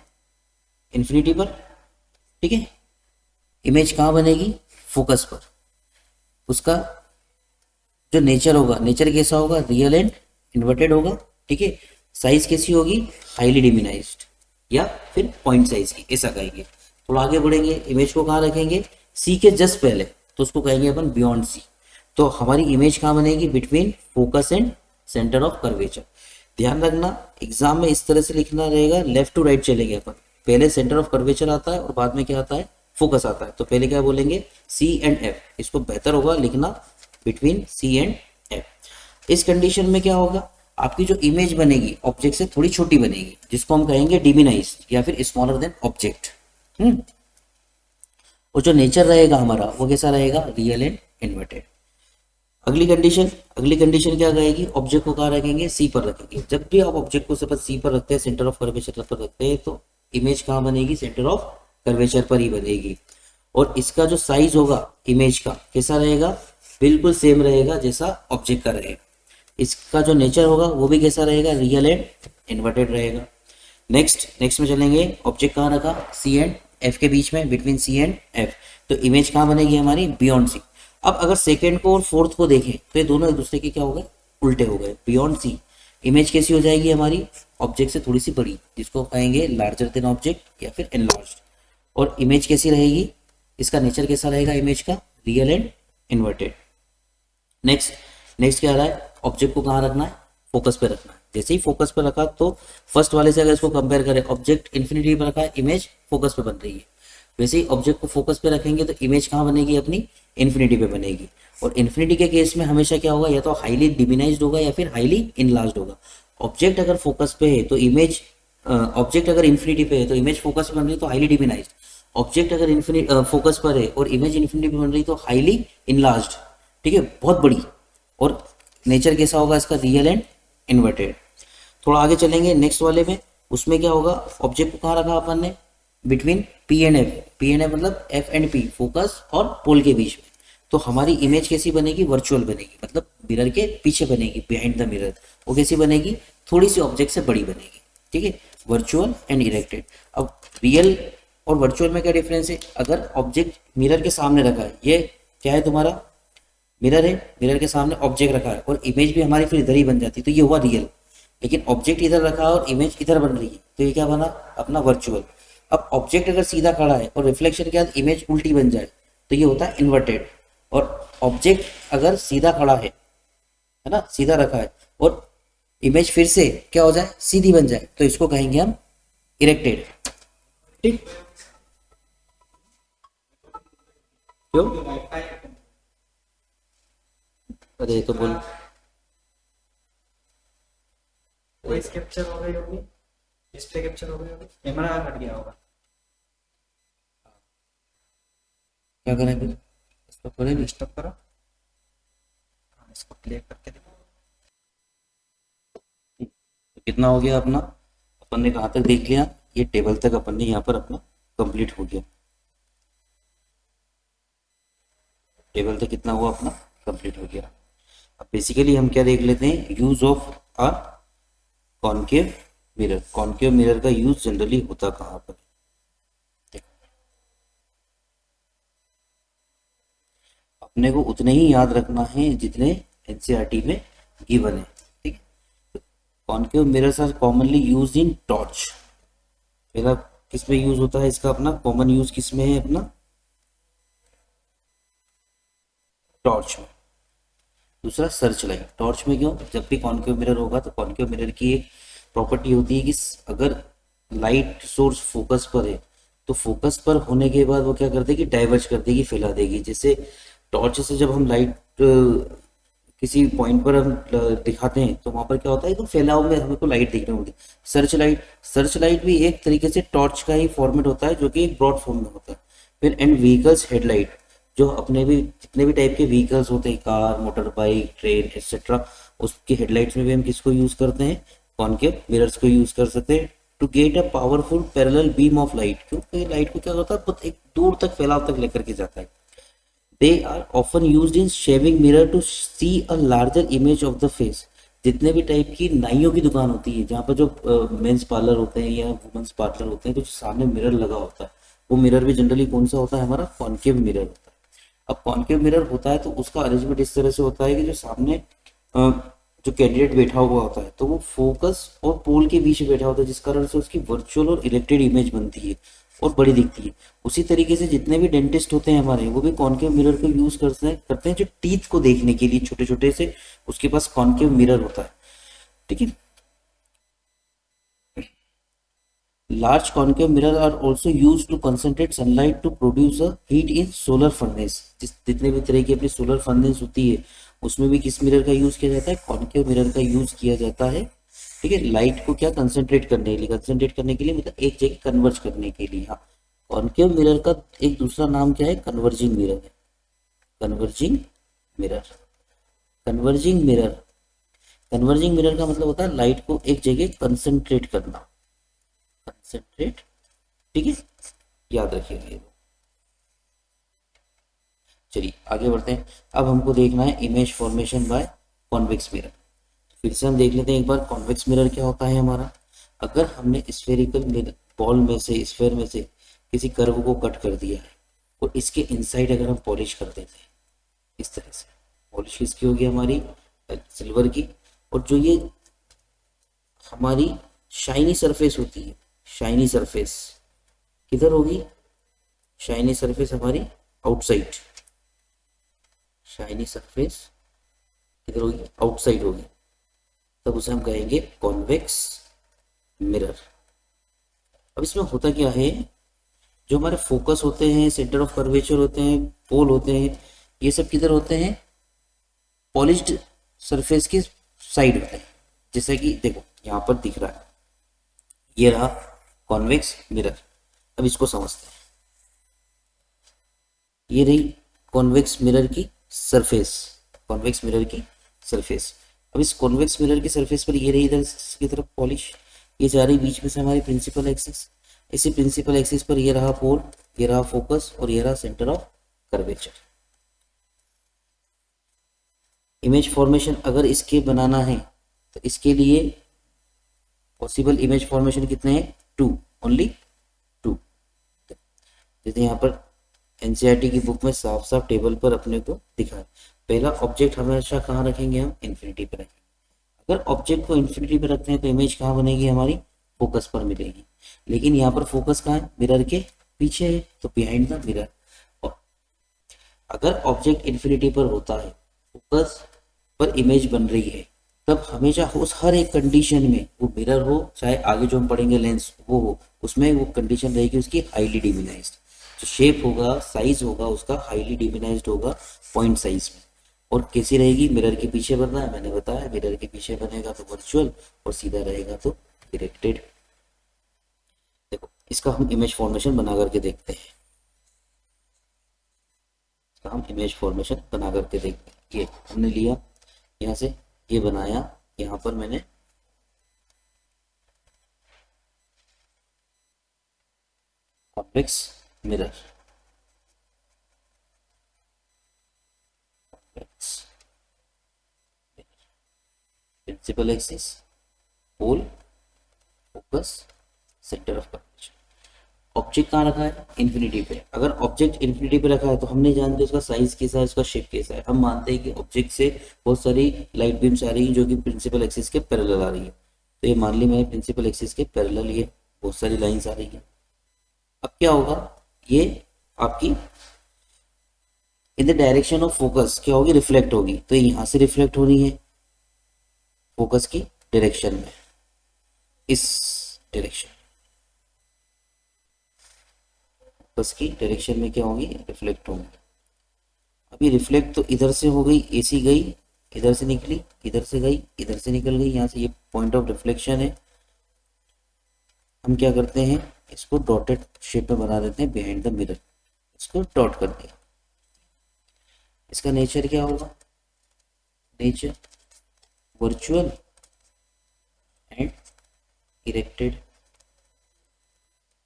इन्फिनिटी पर। ठीक है, इमेज कहाँ बनेगी, फोकस पर। उसका जो नेचर होगा, नेचर कैसा होगा, रियल एंड इन्वर्टेड होगा। ठीक है, साइज कैसी होगी, हाईली डिमिनाइज्ड, या फिर पॉइंट साइज की, ऐसा कहेंगे। थोड़ा आगे बढ़ेंगे, इमेज को कहाँ रखेंगे, सी के जस्ट पहले, तो उसको कहेंगे अपन बियॉन्ड सी। तो हमारी इमेज कहाँ बनेगी, between focus and centre of curvature. ध्यान रखना, एग्जाम में इस तरह से लिखना रहेगा, लेफ्ट टू राइट चलेंगे अपन। पहले सेंटर ऑफ कर्वेचर आता है और बाद में क्या आता है, फोकस आता है। तो पहले क्या बोलेंगे, सी एंड एफ। इसको बेहतर होगा लिखना बिटवीन सी एंड एफ। इस कंडीशन में क्या होगा, आपकी जो इमेज बनेगी ऑब्जेक्ट से थोड़ी छोटी बनेगी, जिसको हम कहेंगे डिमिनाइज्ड या फिर स्मॉलर देन ऑब्जेक्ट। और जो नेचर रहेगा हमारा वो कैसा रहेगा, रियल एंड इन्वर्टेड। अगली कंडीशन क्या कहेगी, ऑब्जेक्ट को कहाँ रखेंगे, सी पर रखेंगे। जब भी आप ऑब्जेक्ट को सपोज सी पर रखते हैं, सेंटर ऑफ कर्वेचर पर रखते हैं, तो इमेज कहाँ बनेगी, सेंटर ऑफ कर्वेचर पर ही बनेगी। और इसका जो साइज होगा इमेज का कैसा रहेगा, बिल्कुल सेम रहेगा जैसा ऑब्जेक्ट का रहेगा। इसका जो नेचर होगा वो भी कैसा रहेगा, रियल एंड इन्वर्टेड रहेगा। नेक्स्ट में चलेंगे, ऑब्जेक्ट कहाँ रखा, सी एंड एफ के बीच में, बिटवीन सी एंड एफ, तो इमेज कहाँ बनेगी हमारी, बियॉन्ड सी। अब अगर सेकेंड को और फोर्थ को देखें तो ये दोनों एक दूसरे के क्या हो गए, उल्टे हो गए। बियॉन्ड सी इमेज कैसी हो जाएगी हमारी, ऑब्जेक्ट से थोड़ी सी बड़ी, जिसको कहेंगे लार्जर देन ऑब्जेक्ट या फिर एनलार्ज्ड। और इमेज कैसी रहेगी, इसका नेचर कैसा रहेगा इमेज का, रियल एंड इन्वर्टेड। नेक्स्ट क्या आ रहा है, ऑब्जेक्ट को कहाँ रखना है, फोकस पे रखना है। जैसे ही फोकस पे रखा तो फर्स्ट वाले से अगर इसको कंपेयर करें, ऑब्जेक्ट इन्फिनिटी पे रखा है, इमेज फोकस पे बन रही है। वैसे ही ऑब्जेक्ट को फोकस पे रखेंगे तो इमेज कहाँ बनेगी अपनी, इन्फिनिटी पे बनेगी। और इन्फिनिटी के केस में हमेशा क्या होगा, या तो हाईली डिमिनाइज्ड होगा या फिर हाईली इनलार्ज्ड होगा। ऑब्जेक्ट अगर फोकस पे है तो इमेज, ऑब्जेक्ट अगर इन्फिनिटी पे है तो इमेज फोकस पे बन रही है तो हाईली डिमिनाइज्ड। ऑब्जेक्ट अगर इन्फिनिटी फोकस पर है और इमेज इन्फिनिटी पे बन रही है तो हाईली इनलार्ज्ड, ठीक है, बहुत बड़ी। और नेचर कैसा होगा इसका, रियल एंड इन्वर्टेड। थोड़ा आगे चलेंगे नेक्स्ट वाले में, उसमें क्या होगा, ऑब्जेक्ट को कहाँ रखा अपन ने, between P and F. P and F मतलब एफ एंड पी, फोकस और पोल के बीच में। तो हमारी इमेज कैसी बनेगी, वर्चुअल बनेगी, मतलब मिरर के पीछे बनेगी, बिहाइंड द मिरर। वो कैसी बनेगी, थोड़ी सी ऑब्जेक्ट से बड़ी बनेगी, ठीक है, वर्चुअल एंड इरेक्टेड। अब रियल और वर्चुअल में क्या डिफरेंस है, अगर ऑब्जेक्ट मिरर के सामने रखा है, ये क्या है तुम्हारा मिरर है, मिरर के सामने ऑब्जेक्ट रखा है और इमेज भी हमारी फिर इधर ही बन जाती है, तो ये हुआ रियल। लेकिन ऑब्जेक्ट इधर रखा है और इमेज इधर बन रही है, तो ये क्या बना अपना वर्चुअल। अब ऑब्जेक्ट अगर सीधा खड़ा है और रिफ्लेक्शन के बाद इमेज उल्टी बन जाए तो ये होता है इन्वर्टेड। और ऑब्जेक्ट अगर सीधा खड़ा है ना, सीधा रखा है, और इमेज फिर से क्या हो जाए, सीधी बन जाए, तो इसको कहेंगे हम इरेक्टेड। ठीक, क्यों, अरे तो बोल, वॉइस कैप्चर हो गई होगी, डिस्प्ले कैप्चर हो गई होगी, कैमरा हट गया होगा। क्या करें फिर, इसको करें स्टॉप करो, हाँ, इसको प्ले करके देखो। कितना हो गया अपना, अपन ने कहाँ तक देख लिया, ये टेबल तक अपन ने यहाँ पर अपना कंप्लीट हो गया। टेबल तक कितना हुआ अपना, कंप्लीट हो गया। अब बेसिकली हम क्या देख लेते हैं, use of a concave mirror. Concave mirror का यूज जनरली होता कहाँ पर, अपने को उतने ही याद रखना है जितने एनसीईआरटी में गिवन है, ठीक है। Concave mirrors are commonly use in torch. पहला किस में यूज होता है इसका, अपना कॉमन यूज किस में है अपना, टॉर्च में। दूसरा सर्च लाइट। टॉर्च में क्यों, जब भी कॉनकेव मिरर होगा तो कॉनकेव मिरर की एक प्रॉपर्टी होती है कि अगर लाइट सोर्स फोकस पर है तो फोकस पर होने के बाद वो क्या कर देगी, डाइवर्ज कर देगी, फैला देगी। जैसे टॉर्च से जब हम लाइट किसी पॉइंट पर हम दिखाते हैं तो वहां पर क्या होता है, तो फैलाव में हमें को लाइट देखने मिलती है। सर्च लाइट भी एक तरीके से टॉर्च का ही फॉर्मेट होता है, जो कि एक ब्रॉड फॉर्म में होता है। फिर एंड व्हीकल्स हेडलाइट, जो अपने भी जितने भी टाइप के व्हीकल्स होते हैं, car, motor bike, train etcetera, उसकी हेडलाइट्स में भी हम किसको यूज करते हैं, कॉनकेव मिरर्स को यूज कर सकते हैं to get a powerful parallel beam of light. क्योंकि लाइट को क्या होता है, बहुत एक दूर तक फैलाव तक लेकर के जाता है। They are often used in shaving mirror to see a larger image of the face। जितने भी टाइप की नाइयों की दुकान होती है, जहाँ पर जो मेंस पार्लर होते हैं या वुमेन्स पार्लर होते हैं, तो सामने मिरर लगा होता है, वो मिरर भी जनरली कौन सा होता है, हमारा कॉनकेव मिरर होता है। अब कॉनकेव मिरर होता है तो उसका अरेंजमेंट इस तरह से होता है कि जो सामने जो कैंडिडेट बैठा हुआ होता है तो वो फोकस और पोल के बीच में बैठा होता है, जिस कारण से उसकी वर्चुअल और इरेक्टेड इमेज बनती है और बड़ी दिखती है। उसी तरीके से जितने भी डेंटिस्ट होते हैं हमारे, वो भी कॉनकेव मिरर को यूज करते हैं जो टीथ को देखने के लिए, छोटे छोटे से उसके पास कॉनकेव मिरर होता है, ठीक है। Large concave mirror are also use to concentrate sunlight to produce a heat in solar furnace. जितने भी तरह की अपनी सोलर फर्नेस होती है उसमें भी किस मिरर का यूज किया जाता है, कॉन्केव मिरर का यूज किया जाता है। ठीक है, लाइट को क्या कंसंट्रेट करने के लिए, मतलब एक जगह कन्वर्ज करने के लिए। हाँ, कॉन्केव मिरर का एक दूसरा नाम क्या है, कन्वर्जिंग मिरर है। Converging mirror, converging mirror, converging mirror का मतलब होता है लाइट को एक जगह कंसंट्रेट करना, कंसंट्रेट। ठीक है, याद रखिएगा ये। चलिए आगे बढ़ते हैं। अब हमको देखना है image formation by convex mirror. फिर से हम देख लेते हैं एक बार कॉन्वेक्स मिरर क्या होता है हमारा। अगर हमने स्फेरिकल बॉल में से, स्फेयर में से किसी कर्व को कट कर दिया है और इसके इनसाइड अगर हम पॉलिश कर देते हैं इस तरह से, पॉलिश किसकी होगी, हमारी सिल्वर की। और जो ये हमारी शाइनी सरफेस होती है, शाइनी सरफेस किधर होगी, शाइनी सरफेस हमारी आउटसाइड, शाइनी सरफेस किधर होगी, आउटसाइड होगी, तब उसे हम कहेंगे कॉन्वेक्स मिरर। अब इसमें होता क्या है, जो हमारे फोकस होते हैं, सेंटर ऑफ कर्वेचर होते हैं, पोल होते हैं, ये सब किधर होते हैं, पॉलिश्ड सरफेस के साइड होते हैं। जैसे कि देखो यहाँ पर दिख रहा है, ये रहा कॉन्वेक्स मिरर। अब इसको समझते हैं, ये रही कॉन्वेक्स मिरर की सरफेस, कॉन्वेक्स मिरर की सरफेस। अब इस कॉन्वेक्स मिरर की सरफेस पर ये रही इधर की तरफ पॉलिश, ये जा रही बीच में से हमारी प्रिंसिपल एक्सिस। इसी प्रिंसिपल एक्सिस पर ये रहा पोल, ये रहा फोकस और ये रहा centre of curvature. Image formation अगर इसके बनाना है तो इसके लिए पॉसिबल इमेज फॉर्मेशन कितने हैं, 2, ओनली 2। जैसे यहाँ पर एनसीईआरटी की बुक में साफ साफ टेबल पर अपने को दिखा है। पहला ऑब्जेक्ट हमेशा कहाँ रखेंगे, हम इन्फिनिटी पर रखेंगे। अगर ऑब्जेक्ट को इन्फिनिटी पर रखते हैं तो इमेज कहाँ बनेगी, हमारी फोकस पर मिलेगी। लेकिन यहाँ पर फोकस कहाँ है, मिरर के पीछे है, तो बिहाइंड द मिरर। और अगर ऑब्जेक्ट इन्फिनिटी पर होता है, फोकस पर इमेज बन रही है, तब हमेशा उस हर एक कंडीशन में, वो मिरर हो चाहे आगे जो हम पढ़ेंगे लेंस वो हो, उसमें वो कंडीशन रहेगी उसकी हाईली डिमिनाइज्ड। जो शेप होगा, साइज होगा उसका हाईली डिमिनाइज्ड होगा पॉइंट साइज में। और कैसी रहेगी, मिरर के पीछे बनना है, मैंने बताया मिरर के पीछे बनेगा तो वर्चुअल, और सीधा रहेगा तो डायरेक्टेड। देखो इसका हम इमेज फॉर्मेशन बना करके देखते हैं, इसका हम इमेज फॉर्मेशन बना करके देखते हैं। ये हमने लिया यहाँ से, ये बनाया, यहाँ पर मैंने convex mirror, principal axis, pole, focus, centre of curvature. Object कहाँ रखा है, इन्फिनिटी पे। अगर ऑब्जेक्ट इन्फिनिटी पे रखा है तो हमने जानते उसका साइज कैसा है, उसका शेप कैसा है। हम मानते हैं कि ऑब्जेक्ट से बहुत सारी लाइट बीम्स आ रही हैं जो कि प्रिंसिपल एक्सिस के पैरेलल आ रही है। तो ये मान ली मैंने प्रिंसिपल एक्सिस के पैरेलल ये बहुत सारी लाइन्स आ रही है। अब क्या होगा, ये आपकी in the direction of focus क्या होगी, रिफ्लेक्ट होगी। तो यहाँ से रिफ्लेक्ट हो रही है फोकस की डायरेक्शन में, इस डायरेक्शन, फोकस की डायरेक्शन में क्या होगी, रिफ्लेक्ट होंगी। अभी रिफ्लेक्ट तो इधर से हो गई, एसी गई, इधर से निकली, इधर से गई, इधर से निकल गई, यहाँ से ये पॉइंट ऑफ रिफ्लेक्शन है। हम क्या करते हैं, इसको डॉटेड शेप में बना देते हैं बिहाइंड द मिरर, इसको डॉट कर दिया। इसका नेचर क्या होगा, nature virtual and erected,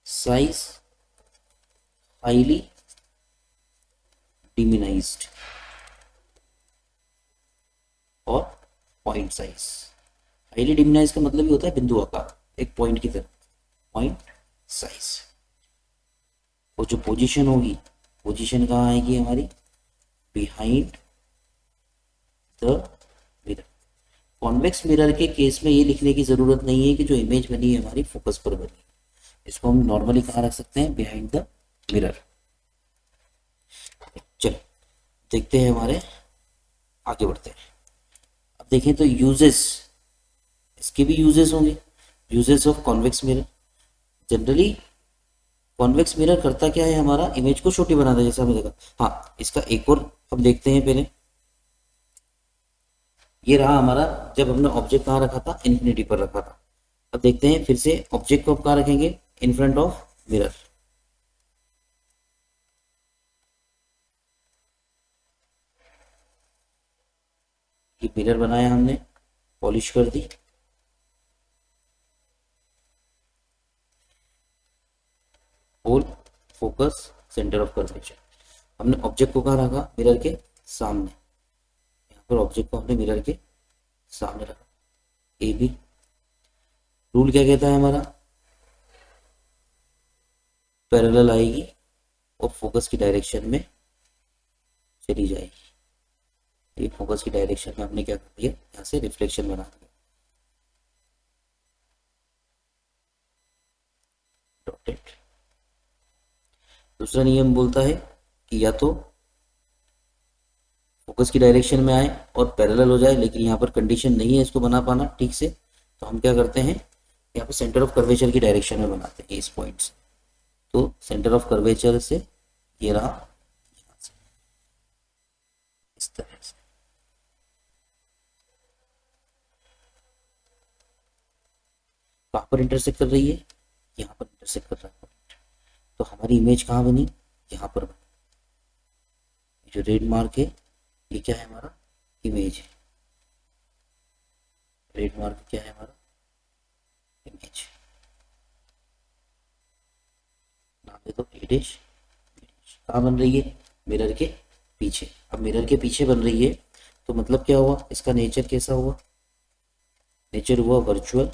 size highly diminished और पॉइंट साइज। हाईली डिमिनाइज्ड का मतलब ही होता है बिंदु आकार, एक पॉइंट की तरह, पॉइंट साइज। और जो पोजीशन होगी, पोजीशन कहाँ आएगी हमारी, behind the mirror. Convex mirror के केस में ये लिखने की जरूरत नहीं है कि जो इमेज बनी है हमारी फोकस पर बनी है। इसको हम नॉर्मली कहाँ रख सकते हैं, बिहाइंड द मिरर। चलो देखते हैं, हमारे आगे बढ़ते हैं। अब देखें तो यूजेस, इसके भी यूजेस होंगे, uses of convex mirror. Generally convex mirror करता क्या है, हमारा इमेज को छोटी बनाता है, जैसा हमने देखा। हाँ, इसका एक और हम देखते हैं पहले। ये रहा हमारा, जब हमने ऑब्जेक्ट कहाँ रखा था, इन्फिनिटी पर रखा था। अब देखते हैं फिर से ऑब्जेक्ट को कहाँ रखेंगे, इन फ्रंट ऑफ मिरर। ये मिरर बनाया हमने, पॉलिश कर दी, pole, focus, centre of curvature. हमने ऑब्जेक्ट को कहाँ रखा, मिरर के सामने। यहाँ पर ऑब्जेक्ट को हमने मिरर के सामने रखा। ए बी रूल क्या कहता है हमारा, पैरेलल आएगी और फोकस की डायरेक्शन में चली जाएगी। ये फोकस की डायरेक्शन में हमने क्या कर दिया, यहाँ से रिफ्लेक्शन बना दिया, डॉटेड। दूसरा नियम बोलता है कि या तो फोकस की डायरेक्शन में आए और पैरेलल हो जाए, लेकिन यहाँ पर कंडीशन नहीं है इसको बना पाना ठीक से, तो हम क्या करते हैं, यहाँ पर सेंटर ऑफ कर्वेचर की डायरेक्शन में बनाते हैं इस पॉइंट से। तो सेंटर ऑफ कर्वेचर से ये रहा, इस तरह से। कहाँ पर इंटरसेक्ट कर रही है, यहाँ पर इंटरसेक्ट कर रहा है। तो हमारी इमेज कहाँ बनी, यहाँ पर बनी। जो रेड मार्क है ये क्या है, हमारा इमेज है। रेड मार्क क्या है, हमारा इमेज। नाम दे दो ए डैश। कहाँ बन रही है, मिरर के पीछे। अब मिरर के पीछे बन रही है तो मतलब क्या हुआ, इसका नेचर कैसा हुआ, नेचर हुआ वर्चुअल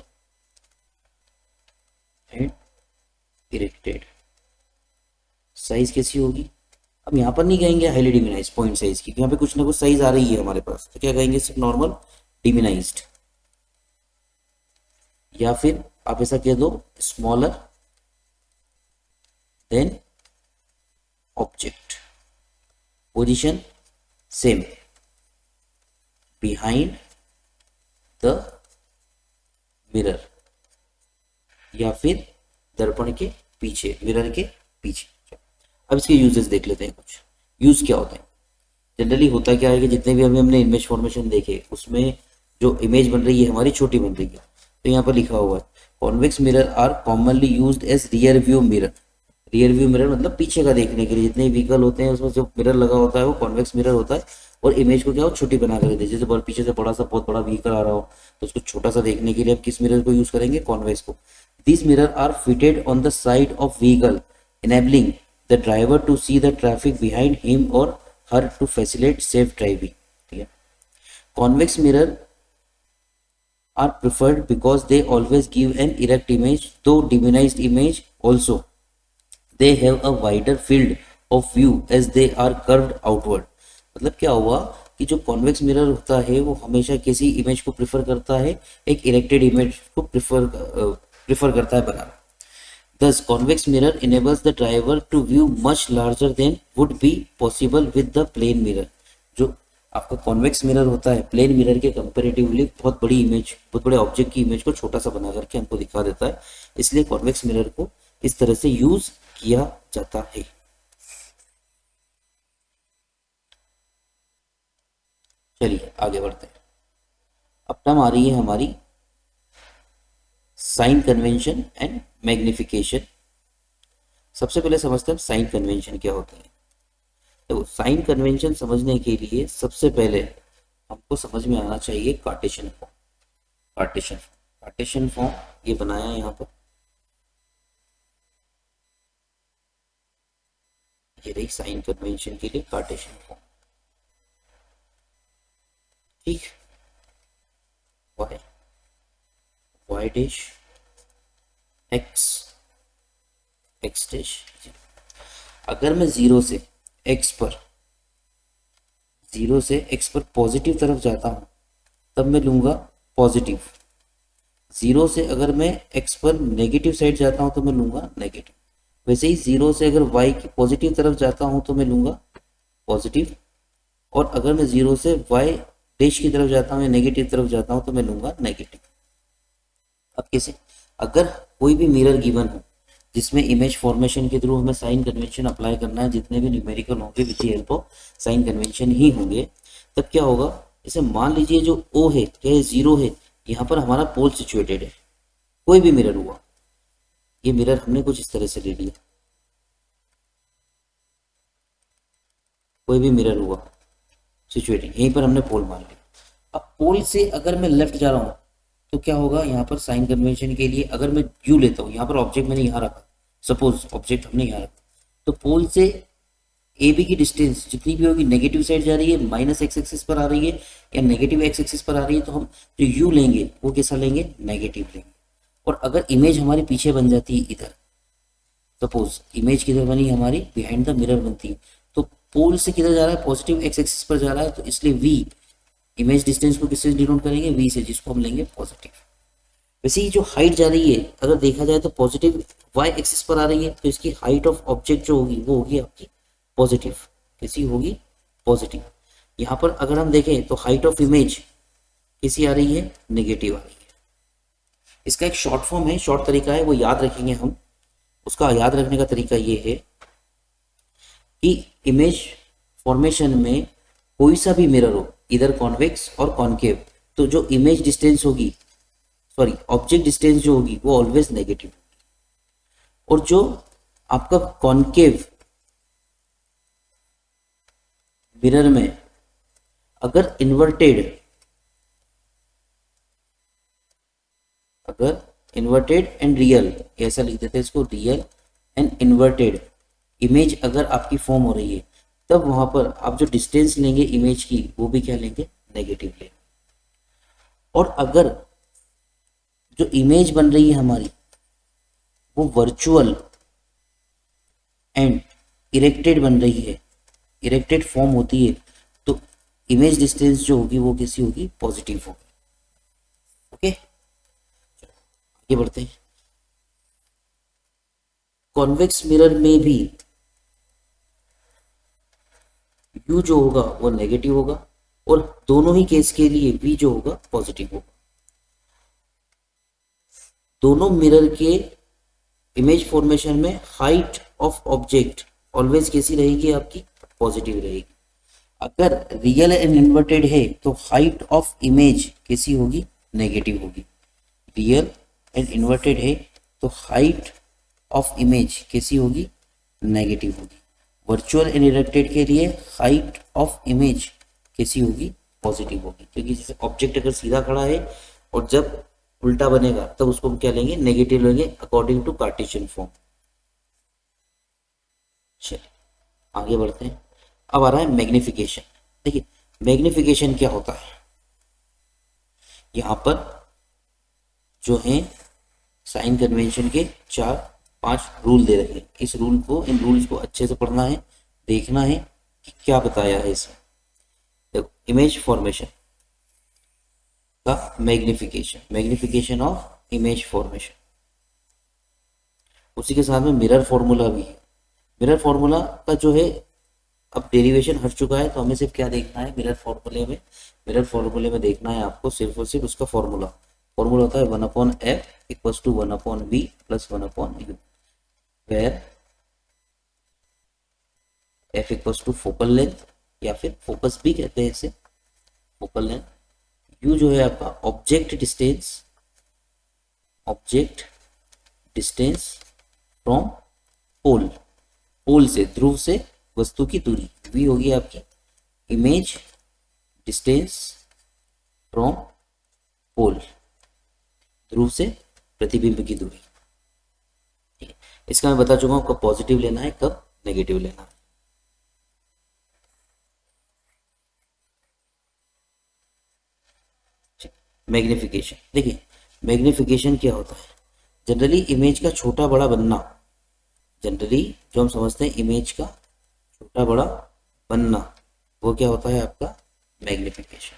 एंड इरेक्टेड। साइज कैसी होगी, अब यहाँ पर नहीं कहेंगे हाईली डिमिनाइज्ड पॉइंट साइज की, यहाँ पे कुछ ना कुछ साइज आ रही है हमारे पास, तो क्या कहेंगे, सिर्फ नॉर्मल डिमिनाइज्ड। या फिर आप ऐसा कह दो, smaller than object, position same, behind the mirror, या फिर दर्पण के पीछे, मिरर के पीछे। अब इसके यूजेस देख लेते हैं, कुछ यूज क्या होते हैं। जनरली होता क्या है कि जितने भी अभी हमने इमेज फॉर्मेशन देखे उसमें जो इमेज बन रही है हमारी छोटी बन रही है। तो यहाँ पर लिखा हुआ है convex mirror are commonly used as rear view mirror. Rear view mirror मतलब पीछे का देखने के लिए, जितने व्हीकल होते हैं उसमें जो मिरर लगा होता है वो कॉन्वेक्स मिरर होता है, और इमेज को क्या हो छोटी बना कर देते हैं। जैसे पीछे से बड़ा सा बहुत बड़ा व्हीकल आ रहा हो तो उसको छोटा सा देखने के लिए अब किस मिरर को यूज करेंगे, कॉन्वेक्स को। This mirror are fitted on the side of vehicle enabling the driver to see the traffic behind him or her to facilitate safe driving। ठीक है, convex mirror are preferred because they always give an erect image, though diminished image also they have a wider field of view as they are curved outward। मतलब क्या हुआ कि जो convex mirror होता है वो हमेशा किसी इमेज को प्रिफर करता है, एक इरेक्टेड इमेज को प्रिफर करता है बनाना। Thus, convex mirror enables the driver to view much larger than would be possible with the plane mirror। जो आपका कॉन्वेक्स मिरर होता है प्लेन मिरर के कंपेरेटिवली बहुत बड़ी इमेज, बहुत बड़े ऑब्जेक्ट की इमेज को छोटा सा बना करके हमको दिखा देता है, इसलिए कॉन्वेक्स मिरर को इस तरह से यूज किया जाता है। चलिए आगे बढ़ते हैं। अब टर्म आ रही है हमारी साइन कन्वेंशन एंड मैग्निफिकेशन। सबसे पहले समझते हैं साइन कन्वेंशन क्या होता है। देखो साइन कन्वेंशन समझने के लिए सबसे पहले हमको समझ में आना चाहिए कार्टेशियन फॉर्म। कार्टेशियन फॉर्म ये बनाया है यहाँ पर, ये रही साइन कन्वेंशन के लिए कार्टेशियन फॉर्म। ठीक, वाई डैश एक्स डैश। अगर मैं जीरो से एक्स पर पॉजिटिव तरफ जाता हूं तब मैं लूंगा पॉजिटिव। जीरो से अगर मैं एक्स पर नेगेटिव साइड जाता हूं तो मैं लूंगा नेगेटिव। वैसे ही जीरो से अगर वाई की पॉजिटिव तरफ जाता हूं तो मैं लूंगा पॉजिटिव, और अगर मैं जीरो से वाई डैश की तरफ जाता हूं या नेगेटिव तरफ जाता हूं तो मैं लूंगा नेगेटिव। अब कैसे, अगर कोई भी मिरर गिवन हो जिसमें इमेज फॉर्मेशन के थ्रू हमें साइन कन्वेंशन अप्लाई करना है, जितने भी न्यूमेरिकल होंगे with the help of sign convention ही होंगे, तब क्या होगा, जैसे मान लीजिए जो O है क्या है, 0 है, यहाँ पर हमारा पोल सिचुएटेड है, कोई भी मिरर हुआ, ये मिरर हमने कुछ इस तरह से ले लिया, कोई भी मिरर हुआ सिचुएटेड, यहीं पर हमने पोल मान लिया। अब पोल से अगर मैं लेफ्ट जा रहा हूँ तो क्या होगा, यहाँ पर साइन कन्वेंशन के लिए अगर मैं यू लेता हूँ, यहाँ पर ऑब्जेक्ट मैंने यहाँ रखा, सपोज ऑब्जेक्ट हमने यहाँ रखा, तो पोल से ए बी की डिस्टेंस जितनी भी होगी नेगेटिव साइड जा रही है, माइनस एक्स एक्सिस पर आ रही है या नेगेटिव एक्स एक्सिस पर आ रही है, तो हम जो यू लेंगे वो कैसा लेंगे, नेगेटिव लेंगे। और अगर इमेज हमारी पीछे बन जाती है इधर, सपोज इमेज किधर बनी हमारी, बिहाइंड द मिरर बनती है, तो पोल से किधर जा रहा है, पॉजिटिव एक्स एक्सिस पर जा रहा है, तो इसलिए वी इमेज डिस्टेंस को किससे डिनोट करेंगे, वी से, जिसको हम लेंगे पॉजिटिव। वैसे ही जो हाइट जा रही है अगर देखा जाए तो पॉजिटिव वाई एक्सिस पर आ रही है, तो इसकी हाइट ऑफ ऑब्जेक्ट जो होगी वो होगी आपकी पॉजिटिव, कैसी होगी, पॉजिटिव। यहाँ पर अगर हम देखें तो हाइट ऑफ इमेज कैसी आ रही है, नेगेटिव आ रही है। इसका एक शॉर्ट फॉर्म है, शॉर्ट तरीका है, वो याद रखेंगे हम। उसका याद रखने का तरीका ये है कि इमेज फॉर्मेशन में कोई सा भी मिरर हो, इधर कॉन्वेक्स और कॉन्केव, तो जो इमेज डिस्टेंस होगी, सॉरी ऑब्जेक्ट डिस्टेंस जो होगी वो ऑलवेज नेगेटिव, और जो आपका कॉन्केव मिरर में अगर इन्वर्टेड एंड रियल, ऐसा लिख देते हैं इसको, रियल एंड इन्वर्टेड इमेज अगर आपकी फॉर्म हो रही है, तब वहां पर आप जो डिस्टेंस लेंगे इमेज की वो भी क्या लेंगे, नेगेटिव लेंगे। और अगर जो इमेज बन रही है हमारी वो वर्चुअल एंड इरेक्टेड बन रही है, इरेक्टेड फॉर्म होती है, तो इमेज डिस्टेंस जो होगी वो कैसी होगी, पॉजिटिव होगी। ओके, आगे बढ़ते हैं। कॉन्वेक्स मिरर में भी यू जो होगा वो नेगेटिव होगा, और दोनों ही केस के लिए वी जो होगा पॉजिटिव होगा। दोनों मिरर के इमेज फॉर्मेशन में हाइट ऑफ ऑब्जेक्ट ऑलवेज कैसी रहेगी, आपकी पॉजिटिव रहेगी। अगर रियल एंड इन्वर्टेड है तो हाइट ऑफ इमेज कैसी होगी, नेगेटिव होगी। रियल एंड इन्वर्टेड है तो हाइट ऑफ इमेज कैसी होगी, नेगेटिव होगी। वर्चुअल एंड इरेक्टेड के लिए हाइट ऑफ इमेज कैसी होगी, पॉजिटिव होगी, क्योंकि जैसे ऑब्जेक्ट अगर सीधा खड़ा है और जब उल्टा बनेगा तब उसको हम क्या लेंगे, नेगेटिव लेंगे, अकॉर्डिंग टू कार्टेशियन फॉर्म। चलिए आगे बढ़ते हैं। अब आ रहा है मैग्निफिकेशन। देखिए मैग्निफिकेशन क्या होता है, यहाँ पर जो है साइन कन्वेंशन के 4-5 रूल दे रखे हैं। इस रूल को, इन रूल्स को अच्छे से पढ़ना है, देखना है कि क्या बताया है इसमें। देखो इमेज फॉर्मेशन का magnification, magnification of image formation, उसी के साथ में मिरर फॉर्मूला भी है। मिरर फॉर्मूला का जो है अब डेरिवेशन हट चुका है, तो हमें सिर्फ क्या देखना है, मिरर फॉर्मूले में देखना है आपको सिर्फ और सिर्फ उसका फॉर्मूला होता है 1/f equals to 1/v plus 1/u, where f equals to focal length, या फिर फोकस भी कहते हैं इसे, फोकल लेंथ। u जो है आपका ऑब्जेक्ट डिस्टेंस फ्रॉम पोल से, ध्रुव से वस्तु की दूरी। v होगी आपकी इमेज डिस्टेंस फ्रॉम पोल, ध्रुव से प्रतिबिंब की दूरी। ठीक है, इसका मैं बता चुका हूं कब पॉजिटिव लेना है, कब नेगेटिव लेना है। मैग्निफिकेशन, देखिए मैग्निफिकेशन क्या होता है, जनरली इमेज का छोटा बड़ा बनना, जनरली जो हम समझते हैं इमेज का छोटा बड़ा बनना, वो क्या होता है आपका मैग्निफिकेशन।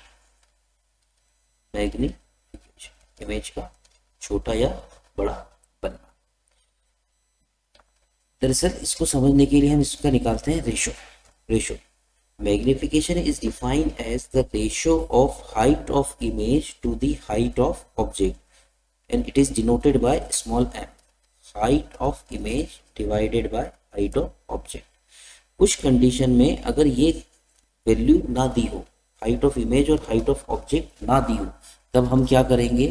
इमेज का छोटा या बड़ा बनना। दरअसल इसको समझने के लिए हम इसका निकालते हैं ratio. Magnification is defined as the ratio of height of image to the height of object, and it is denoted by small m, height of image divided by height of object. कुछ condition में अगर ये value ना दी हो height of image और height of object ना दी हो, तब हम क्या करेंगे,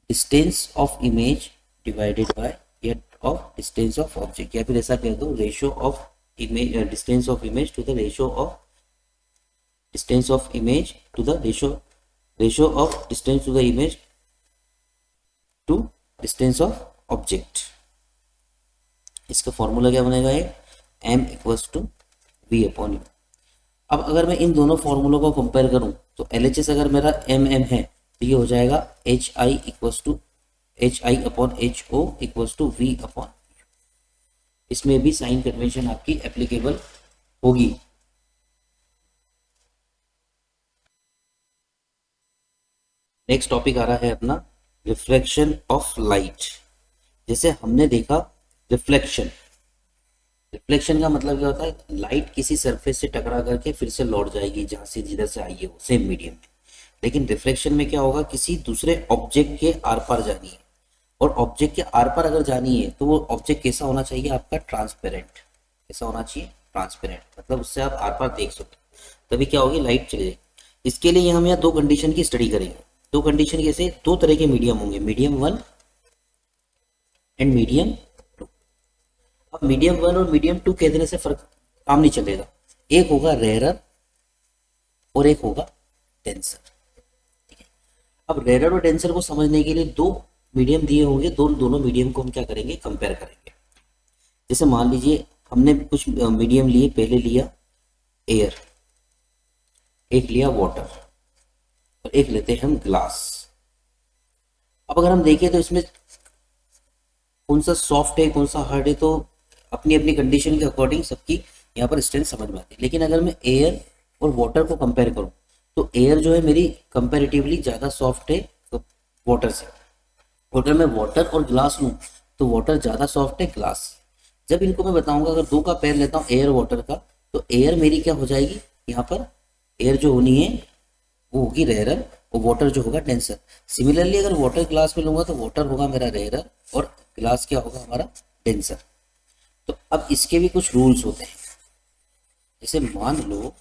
distance of image divided by at of distance of object, या फिर ऐसा कह दो ratio of image, distance of image to the ratio of distance of image to the ratio of distance to the image to distance of object. इसका formula क्या बनेगा, ये m equals to V upon U. अब अगर मैं इन दोनों फॉर्मूलों को compare करूं तो LHS अगर मेरा mm है तो ये हो जाएगा HI equals to HI upon HO equals to V upon, इसमें भी साइन कन्वेंशन आपकी एप्लीकेबल होगी। नेक्स्ट टॉपिक आ रहा है अपना रिफ्लेक्शन ऑफ लाइट। जैसे हमने देखा रिफ्लेक्शन, रिफ्लेक्शन का मतलब क्या होता है, लाइट किसी सरफेस से टकरा करके फिर से लौट जाएगी जहां से जिधर से आई है वो सेम मीडियम में। लेकिन रिफ्लेक्शन में क्या होगा, किसी दूसरे ऑब्जेक्ट के आर पार जानी है, और ऑब्जेक्ट के आर पार अगर जानी है तो वो ऑब्जेक्ट कैसा होना चाहिए आपका, ट्रांसपेरेंट। कैसा होना चाहिए, ट्रांसपेरेंट, मतलब उससे आप आर पार देख सकते, तभी क्या होगी, लाइट चले जाएगी। इसके लिए हम यहाँ दो कंडीशन की स्टडी करेंगे। दो कंडीशन कैसे, दो तरह के मीडियम होंगे, मीडियम 1 एंड मीडियम 2। अब मीडियम 1 और मीडियम 2 कह देने से फर्क काम नहीं चलेगा, एक होगा रेयरर और एक होगा डेंसर। ठीक है, अब रेयरर और डेंसर को समझने के लिए दो मीडियम दिए होंगे, दोनों मीडियम को हम क्या करेंगे, कंपेयर करेंगे। जैसे मान लीजिए हमने कुछ मीडियम लिए, पहले लिया एयर, एक लिया वाटर और एक लेते हैं हम ग्लास। अब अगर हम देखें तो इसमें कौन सा सॉफ्ट है कौन सा हार्ड है, तो अपनी अपनी कंडीशन के अकॉर्डिंग सबकी यहाँ पर स्ट्रेंथ समझ में आती है। लेकिन अगर मैं एयर और वाटर को कंपेयर करूँ तो एयर जो है मेरी कंपेरेटिवली ज़्यादा सॉफ्ट है वाटर से। अगर मैं वाटर और ग्लास लूँ तो वाटर ज़्यादा सॉफ्ट है ग्लास। जब इनको मैं बताऊंगा, अगर दो का पेयर लेता हूँ एयर वाटर का, तो एयर मेरी क्या हो जाएगी, यहाँ पर एयर जो होनी है वो होगी रेयरर और वाटर जो होगा डेंसर। सिमिलरली अगर वाटर ग्लास में लूंगा तो वाटर होगा मेरा रेयरर और ग्लास क्या होगा हमारा डेंसर। तो अब इसके भी कुछ रूल्स होते हैं। जैसे मान लो,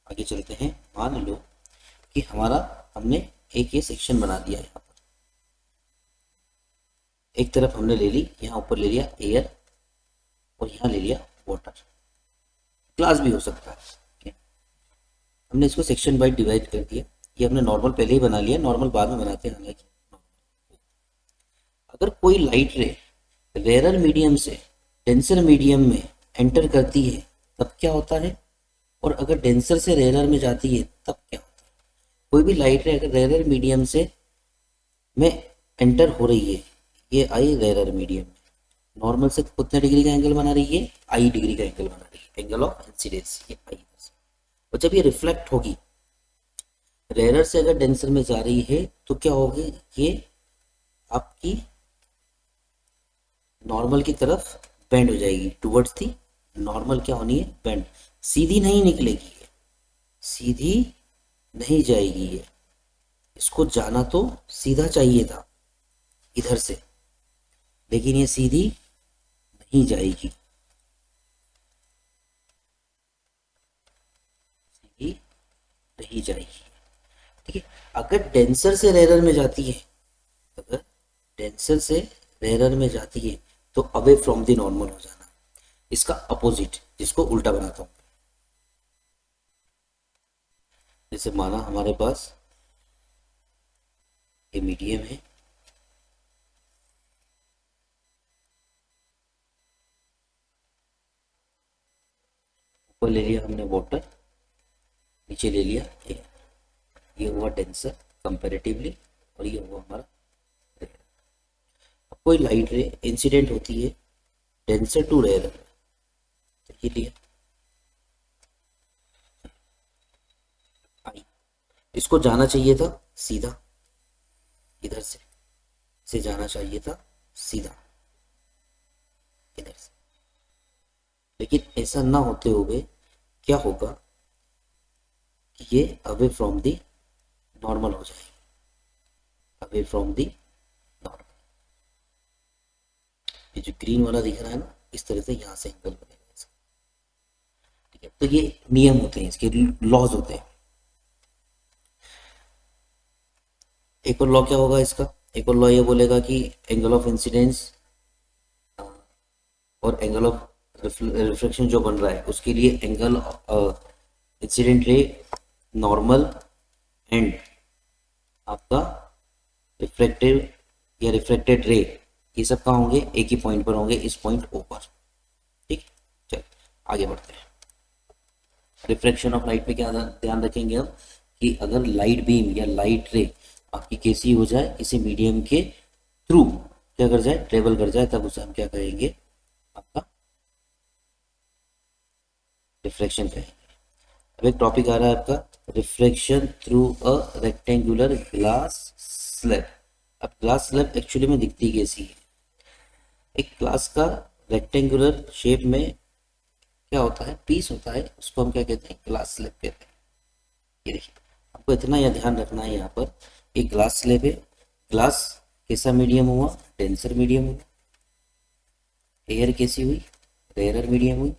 आगे चलते हैं, मान लो कि हमने एक ये सेक्शन बना दिया, यहाँ पर एक तरफ हमने ले ली, यहाँ ऊपर ले लिया एयर और यहाँ ले लिया वाटर, ग्लास भी हो सकता है। हमने इसको सेक्शन वाइज डिवाइड कर दिया। ये हमने नॉर्मल पहले ही बना लिया, नॉर्मल बाद में बनाते हैं हालांकि। अगर कोई लाइट रे रेयरर मीडियम से डेंसर मीडियम में एंटर करती है तब क्या होता है, और अगर डेंसर से रेयरर में जाती है तब क्या होता है। कोई भी लाइट रे अगर रेयरर मीडियम से में एंटर हो रही है, ये आई रेयरर मीडियम में, नॉर्मल से कितने डिग्री का एंगल बना रही है, आई डिग्री का एंगल बना रही है, एंगल ऑफ इंसिडेंस ये आई। और जब ये रिफ्लेक्ट होगी रेयरर से अगर डेंसर में जा रही है तो क्या होगी, ये आपकी नॉर्मल की तरफ बेंड हो जाएगी, टुवर्ड्स दी नॉर्मल क्या होनी है, बेंड। सीधी नहीं निकलेगी ये, सीधी नहीं जाएगी ये, इसको जाना तो सीधा चाहिए था इधर से, लेकिन ये सीधी नहीं जाएगी, सीधी नहीं जाएगी। ठीक है, अगर डेंसर से रेयरर में जाती है, अगर डेंसर से रेयरर में जाती है तो अवे फ्रॉम द नॉर्मल हो जाना, इसका अपोजिट, जिसको उल्टा बनाता हूं। जैसे माना हमारे पास ये मीडियम है, ऊपर ले लिया हमने वाटर, नीचे ले लिया एयर, ये हुआ डेंसर कंपैरेटिवली और ये हुआ हमारा रेयर। अब कोई लाइट रे इंसिडेंट होती है डेंसर टू रेयर, तो ये लिया आई, इसको जाना चाहिए था सीधा, इधर से जाना चाहिए था सीधा इधर से, लेकिन ऐसा ना होते हुए क्या होगा कि ये अवे फ्रॉम दी नॉर्मल हो जाएगी, अवे फ्रॉम दी नॉर्मल। ये जो ग्रीन वाला दिख रहा है ना, इस तरह से यहां से एंगल बनेगा इसका। ठीक है, तो ये नियम होते हैं, इसके लॉज होते हैं। एक और लॉ क्या होगा इसका, एक और लॉ ये बोलेगा कि एंगल ऑफ इंसिडेंस और एंगल ऑफ रिफ्लेक्शन जो बन रहा है उसके लिए angle incident ray, normal and आपका रिफ्लेक्टिव या रिफ्लेक्टेड रे, ये सब कहाँ होंगे, एक ही पॉइंट पर होंगे, इस पॉइंट ओ पर। ठीक, चल आगे बढ़ते हैं। रिफ्रैक्शन ऑफ लाइट पे क्या ध्यान रखेंगे हम कि अगर लाइट बीम या लाइट रे आपकी कैसी हो जाए, इसे मीडियम के थ्रू क्या कर जाए, ट्रेवल कर जाए, तब उसे हम क्या कहेंगे, आपका रिफ्रैक्शन कहेंगे। अब एक टॉपिक आ रहा है आपका refraction through a rectangular glass slab. अब ग्लास स्लैब एक्चुअली में दिखती कैसी है, एक ग्लास का रेक्टेंगुलर शेप में क्या होता है, पीस होता है, उसको हम क्या कहते हैं, ग्लास स्लैब कहते हैं। ये देखिए, आपको इतना यह ध्यान रखना है, यहाँ पर एक ग्लास स्लैब है, ग्लास कैसा मीडियम हुआ, डेंसर मीडियम हुआ, एयर कैसी हुई, रेयरर मीडियम हुई।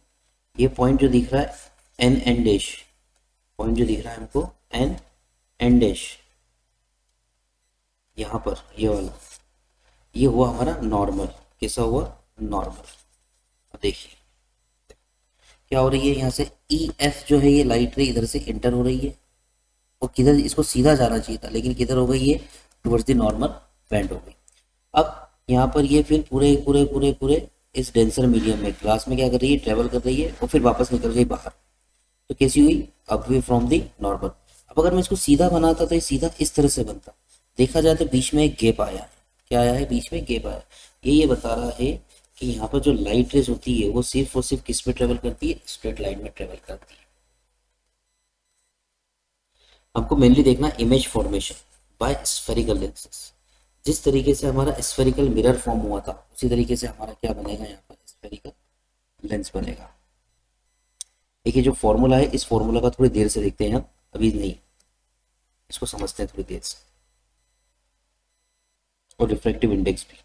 ये पॉइंट जो दिख रहा है एन एन डैश, पॉइंट जो दिख रहा है हमको एन एन डैश, यहाँ पर ये वाला, ये हुआ हमारा नॉर्मल। कैसा हुआ, नॉर्मल। अब देखिए क्या हो रही है, यहाँ से ई एफ जो है ये लाइट रे इधर से इंटर हो रही है, और किधर, इसको सीधा जाना चाहिए था, लेकिन किधर हो गई, ये टुवर्ड्स द नॉर्मल बेंड हो गई। अब यहाँ पर ये फिर पूरे पूरे पूरे पूरे इस डेंसर मीडियम में, ग्लास में क्या कर रही है, ट्रेवल कर रही है, और फिर वापस निकल गई बाहर। तो कैसी हुई, अवे फ्रॉम द नॉर्मल। अब अगर मैं इसको सीधा बनाता तो ये सीधा इस तरह से बनता, देखा जाए तो बीच में एक गैप आया है। क्या आया है, बीच में गैप आया। ये बता रहा है कि यहाँ पर जो लाइट रेज होती है वो सिर्फ और सिर्फ किस में ट्रेवल करती है, स्ट्रेट लाइन में ट्रेवल करती है। हमको मेनली देखना image formation by spherical lenses. जिस तरीके से हमारा स्फेरिकल मिरर फॉर्म हुआ था, उसी तरीके से हमारा क्या बनेगा, यहाँ पर स्फेरिकल लेंस बनेगा। देखिए जो फॉर्मूला है, इस फॉर्मूला का थोड़ी देर से देखते हैं हम, अभी नहीं, इसको समझते हैं थोड़ी देर से। और रिफ्रैक्टिव इंडेक्स भी,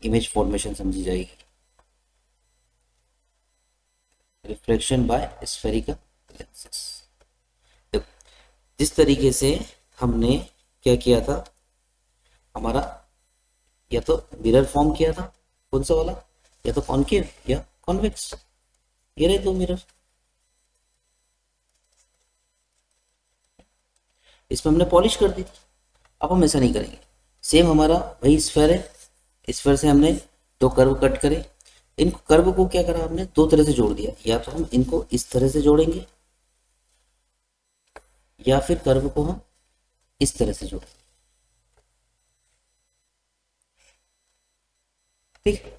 इमेज फॉर्मेशन समझी जाएगी। Refraction by spherical lenses. जिस तरीके से हमने क्या किया था, हमारा या तो मिरर फॉर्म किया था, कौन सा वाला, या तो कॉनकेव या कॉन्वेक्स, ये रहे दो मिरर। इसमें हमने पॉलिश कर दी थी। अब हम ऐसा नहीं करेंगे, सेम हमारा वही स्फेयर है, स्फेयर से हमने दो कर्व कट करे, इन कर्व को क्या करा हमने, दो तरह से जोड़ दिया। या तो हम इनको इस तरह से जोड़ेंगे, या फिर कर्व को हम इस तरह से जोड़ेंगे। ठीक,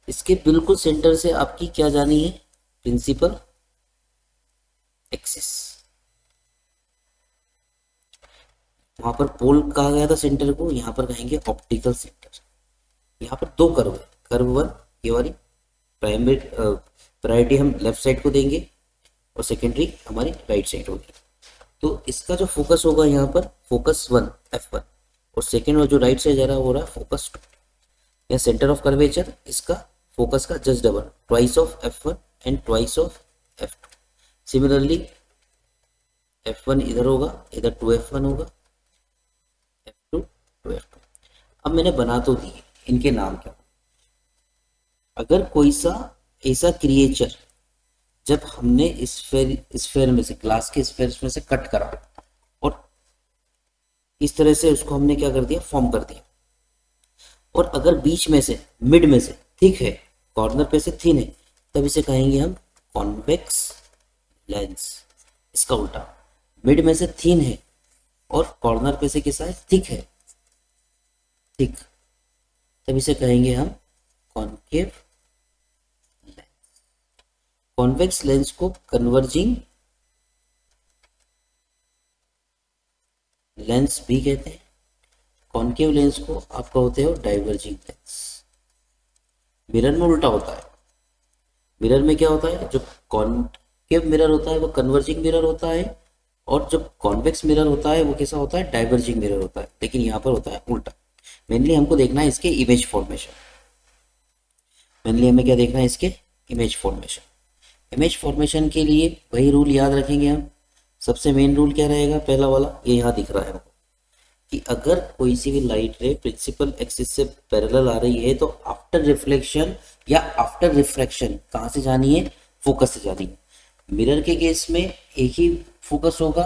इसके बिल्कुल सेंटर से आपकी क्या जानी है, प्रिंसिपल एक्सिस। वहां पर पोल कहा गया था सेंटर को, यहां पर कहेंगे ऑप्टिकल सेंटर। यहाँ पर दो कर्व है, कर्व वन ये वाली प्राइमरी प्रायोरिटी हम लेफ्ट साइड को देंगे, और सेकेंडरी हमारी राइट साइड होगी। तो इसका जो फोकस होगा यहाँ पर, फोकस वन F1, और सेकेंड में जो राइट साइड जा रहा है वो रहा फोकस 2। या सेंटर ऑफ कर्वेचर, इसका फोकस का just double, twice of F1 and twice of F2। Similarly F1 इधर होगा, इधर 2F1 होगा, F2 2F2। अब मैंने बना तो दिए, इनके नाम क्या। अगर कोई सा ऐसा क्रिएचर जब हमने स्फेयर में से, ग्लास के स्फेयर में से कट करा, और इस तरह से उसको हमने क्या कर दिया, फॉर्म कर दिया, और अगर बीच में से, मिड में से थिक है, कॉर्नर पे से थिन है, तब इसे कहेंगे हम कॉन्वेक्स लेंस। इसका उल्टा, मिड में से थिन है और कॉर्नर पे से कैसा है, थिक है, थिक, तब इसे कहेंगे हम कॉन्केव। कॉन्वेक्स लेंस को कन्वर्जिंग लेंस भी कहते हैं। कॉन्केव लेंस को आपका होते हैं डाइवर्जिंग लेंस। मिरर में उल्टा होता है, मिरर में क्या होता है, जो कॉन्केव मिरर होता है वो कन्वर्जिंग मिरर होता है, और जो कॉन्वेक्स मिरर होता है वो कैसा होता है, डाइवर्जिंग मिरर होता है। लेकिन यहाँ पर होता है उल्टा। मेनली हमको देखना है इसके इमेज फॉर्मेशन। मेनली हमें क्या देखना है इसके, इमेज फॉर्मेशन। इमेज फॉर्मेशन के लिए वही रूल याद रखेंगे हम। सबसे मेन रूल क्या रहेगा, पहला वाला ये यहाँ दिख रहा है हमको, कि अगर कोई सी भी लाइट रे प्रिंसिपल एक्सिस से पैरेलल आ रही है तो आफ्टर रिफ्लेक्शन या आफ्टर रिफ्रैक्शन कहाँ से जानी है, फोकस से जानी है। मिरर के केस में एक ही फोकस होगा,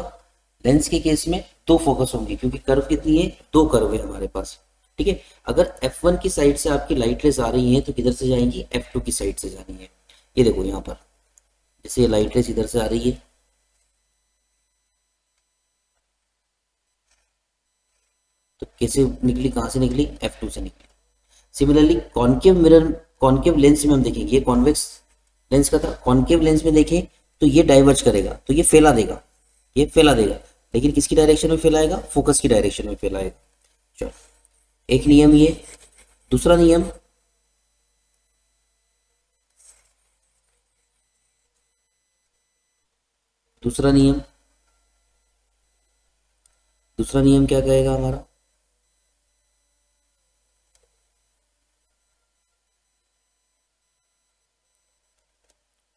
लेंस के केस में दो फोकस होंगे, क्योंकि कर्व कितनी है, दो कर्व है हमारे पास। ठीक है, अगर F1 की साइड से आपकी लाइट रेस आ रही है तो किधर से जाएंगी, F2 की साइड से जानी है। ये देखो यहाँ पर जैसे ये लाइट रेस इधर से आ रही है तो कैसे निकली, कहाँ से निकली, F2 से निकली। Similarly concave mirror, concave lens में हम देखेंगे, ये कॉन्वेक्स लेंस का था, कॉन्केव लेंस में देखें तो ये डाइवर्ज करेगा, तो ये फैला देगा, ये फैला देगा, लेकिन किसकी डायरेक्शन में फैलाएगा, फोकस की डायरेक्शन में फैलाएगा। चलो एक नियम ये। दूसरा नियम, दूसरा नियम, दूसरा नियम क्या कहेगा हमारा,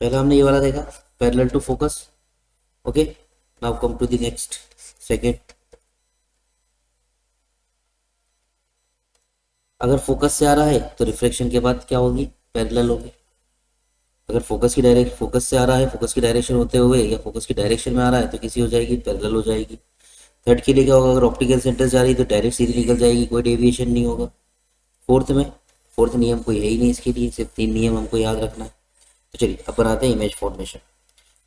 पहला हमने ये वाला देखा, parallel to focus. Okay, now come to the next, second. अगर फोकस से आ रहा है तो रिफ्लेक्शन के बाद क्या होगी, पैरेलल होगी। अगर फोकस की डायरेक्शन, फोकस से आ रहा है, फोकस की डायरेक्शन होते हुए या फोकस की डायरेक्शन में आ रहा है तो किसी हो जाएगी, पैरेलल हो जाएगी। थर्ड के लिए क्या होगा, अगर ऑप्टिकल सेंटर से आ रही है तो डायरेक्ट सीधी निकल जाएगी, कोई डेविएशन नहीं होगा। फोर्थ में, फोर्थ नियम कोई है ही नहीं इसके लिए, सिर्फ 3 नियम हमको याद रखना है। तो चलिए अब बनाते हैं इमेज फॉर्मेशन।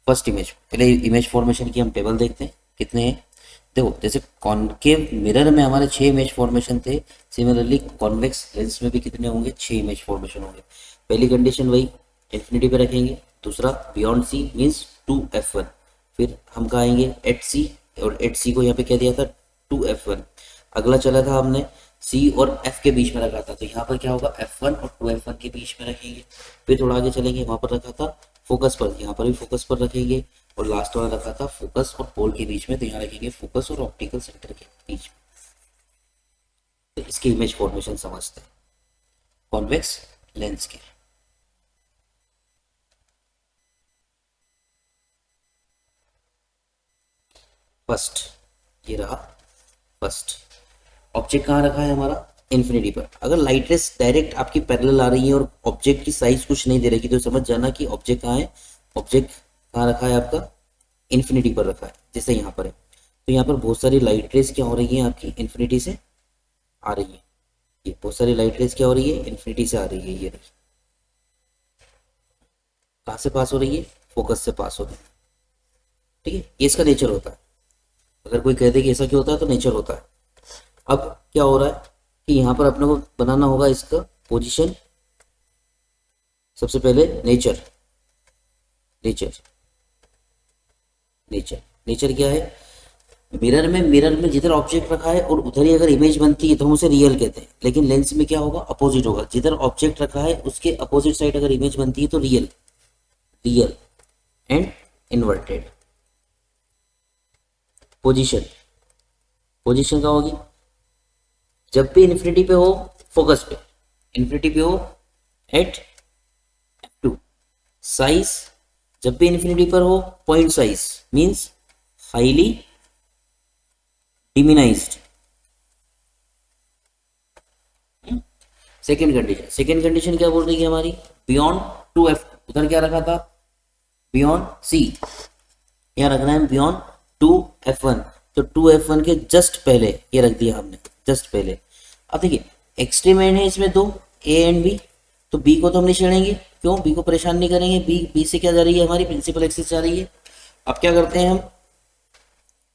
फर्स्ट इमेज, पहले इमेज फॉर्मेशन की हम टेबल देखते हैं कितने हैं। देखो जैसे कॉन्केव मिरर में हमारे 6 इमेज फॉर्मेशन थे, सिमिलरली कॉन्वेक्स लेंस में भी कितने होंगे, 6 इमेज फॉर्मेशन होंगे। पहली कंडीशन वही इन्फिनिटी पे रखेंगे, दूसरा बियॉन्ड सी मीन्स 2f1, फिर हम कहेंगे एट सी, और एट सी को यहाँ पे क्या दिया था 2f1। अगला चला था हमने सी और एफ के बीच में रखा था, तो यहाँ पर क्या होगा f1 और 2f1 के बीच में रखेंगे। फिर थोड़ा आगे चलेंगे, वहाँ पर रखा था फोकस पर, यहाँ पर भी फोकस पर रखेंगे, और लास्ट वाला रखा था फोकस और पोल के बीच में, तो यहाँ रखेंगे फोकस और ऑप्टिकल सेंटर के बीच में। तो इसके इमेज फॉर्मेशन समझते हैं कॉन्वेक्स लेंस के। फर्स्ट ये रहा, फर्स्ट ऑब्जेक्ट कहाँ रखा है हमारा, इन्फिनिटी पर। अगर लाइट रेस डायरेक्ट आपकी पैरेलल आ रही है और ऑब्जेक्ट की साइज कुछ नहीं दे रही तो समझ जाना कि ऑब्जेक्ट कहाँ है, ऑब्जेक्ट कहाँ रखा है आपका, इन्फिनिटी पर रखा है, जैसे यहाँ पर है। तो यहाँ पर बहुत सारी लाइट रेस क्या हो रही है आपकी, इन्फिनिटी से आ रही है। ये बहुत सारी लाइट रेस क्या हो रही है, इन्फिनिटी से आ रही है। ये रही, कहाँ से पास हो रही है, फोकस से पास हो रही है। ठीक है, ये इसका नेचर होता है। अगर कोई कह दे कि ऐसा क्यों होता है तो नेचर होता है। अब क्या हो रहा है कि यहाँ पर अपने को बनाना होगा इसका पोजीशन। सबसे पहले नेचर, नेचर, नेचर, नेचर क्या है, मिरर में जिधर ऑब्जेक्ट रखा है और उधर ही अगर इमेज बनती है तो हम उसे रियल कहते हैं, लेकिन लेंस में क्या होगा, अपोजिट होगा। जिधर ऑब्जेक्ट रखा है उसके अपोजिट साइड अगर इमेज बनती है तो real, real and inverted. Position, position क्या होगी, जब भी इन्फिनिटी पे हो फोकस पे, इन्फिनिटी पे हो एट f2। साइज, जब भी इन्फिनिटी पर हो point size means highly diminished. Second condition, second condition क्या बोल रही है हमारी, बियॉन्ड 2f, उधर क्या रखा था, बियॉन्ड c, यहाँ रखना है बियॉन्ड 2f1, तो 2f1 के जस्ट पहले ये रख दिया हमने, जस्ट पहले। अब देखिए एक्सट्रीम एंड है इसमें दो, a एंड b, तो b को तो हम नहीं छेड़ेंगे, क्यों, b को परेशान नहीं करेंगे, b से क्या जा रही है हमारी, प्रिंसिपल एक्सिस जा रही है। अब क्या करते हैं हम,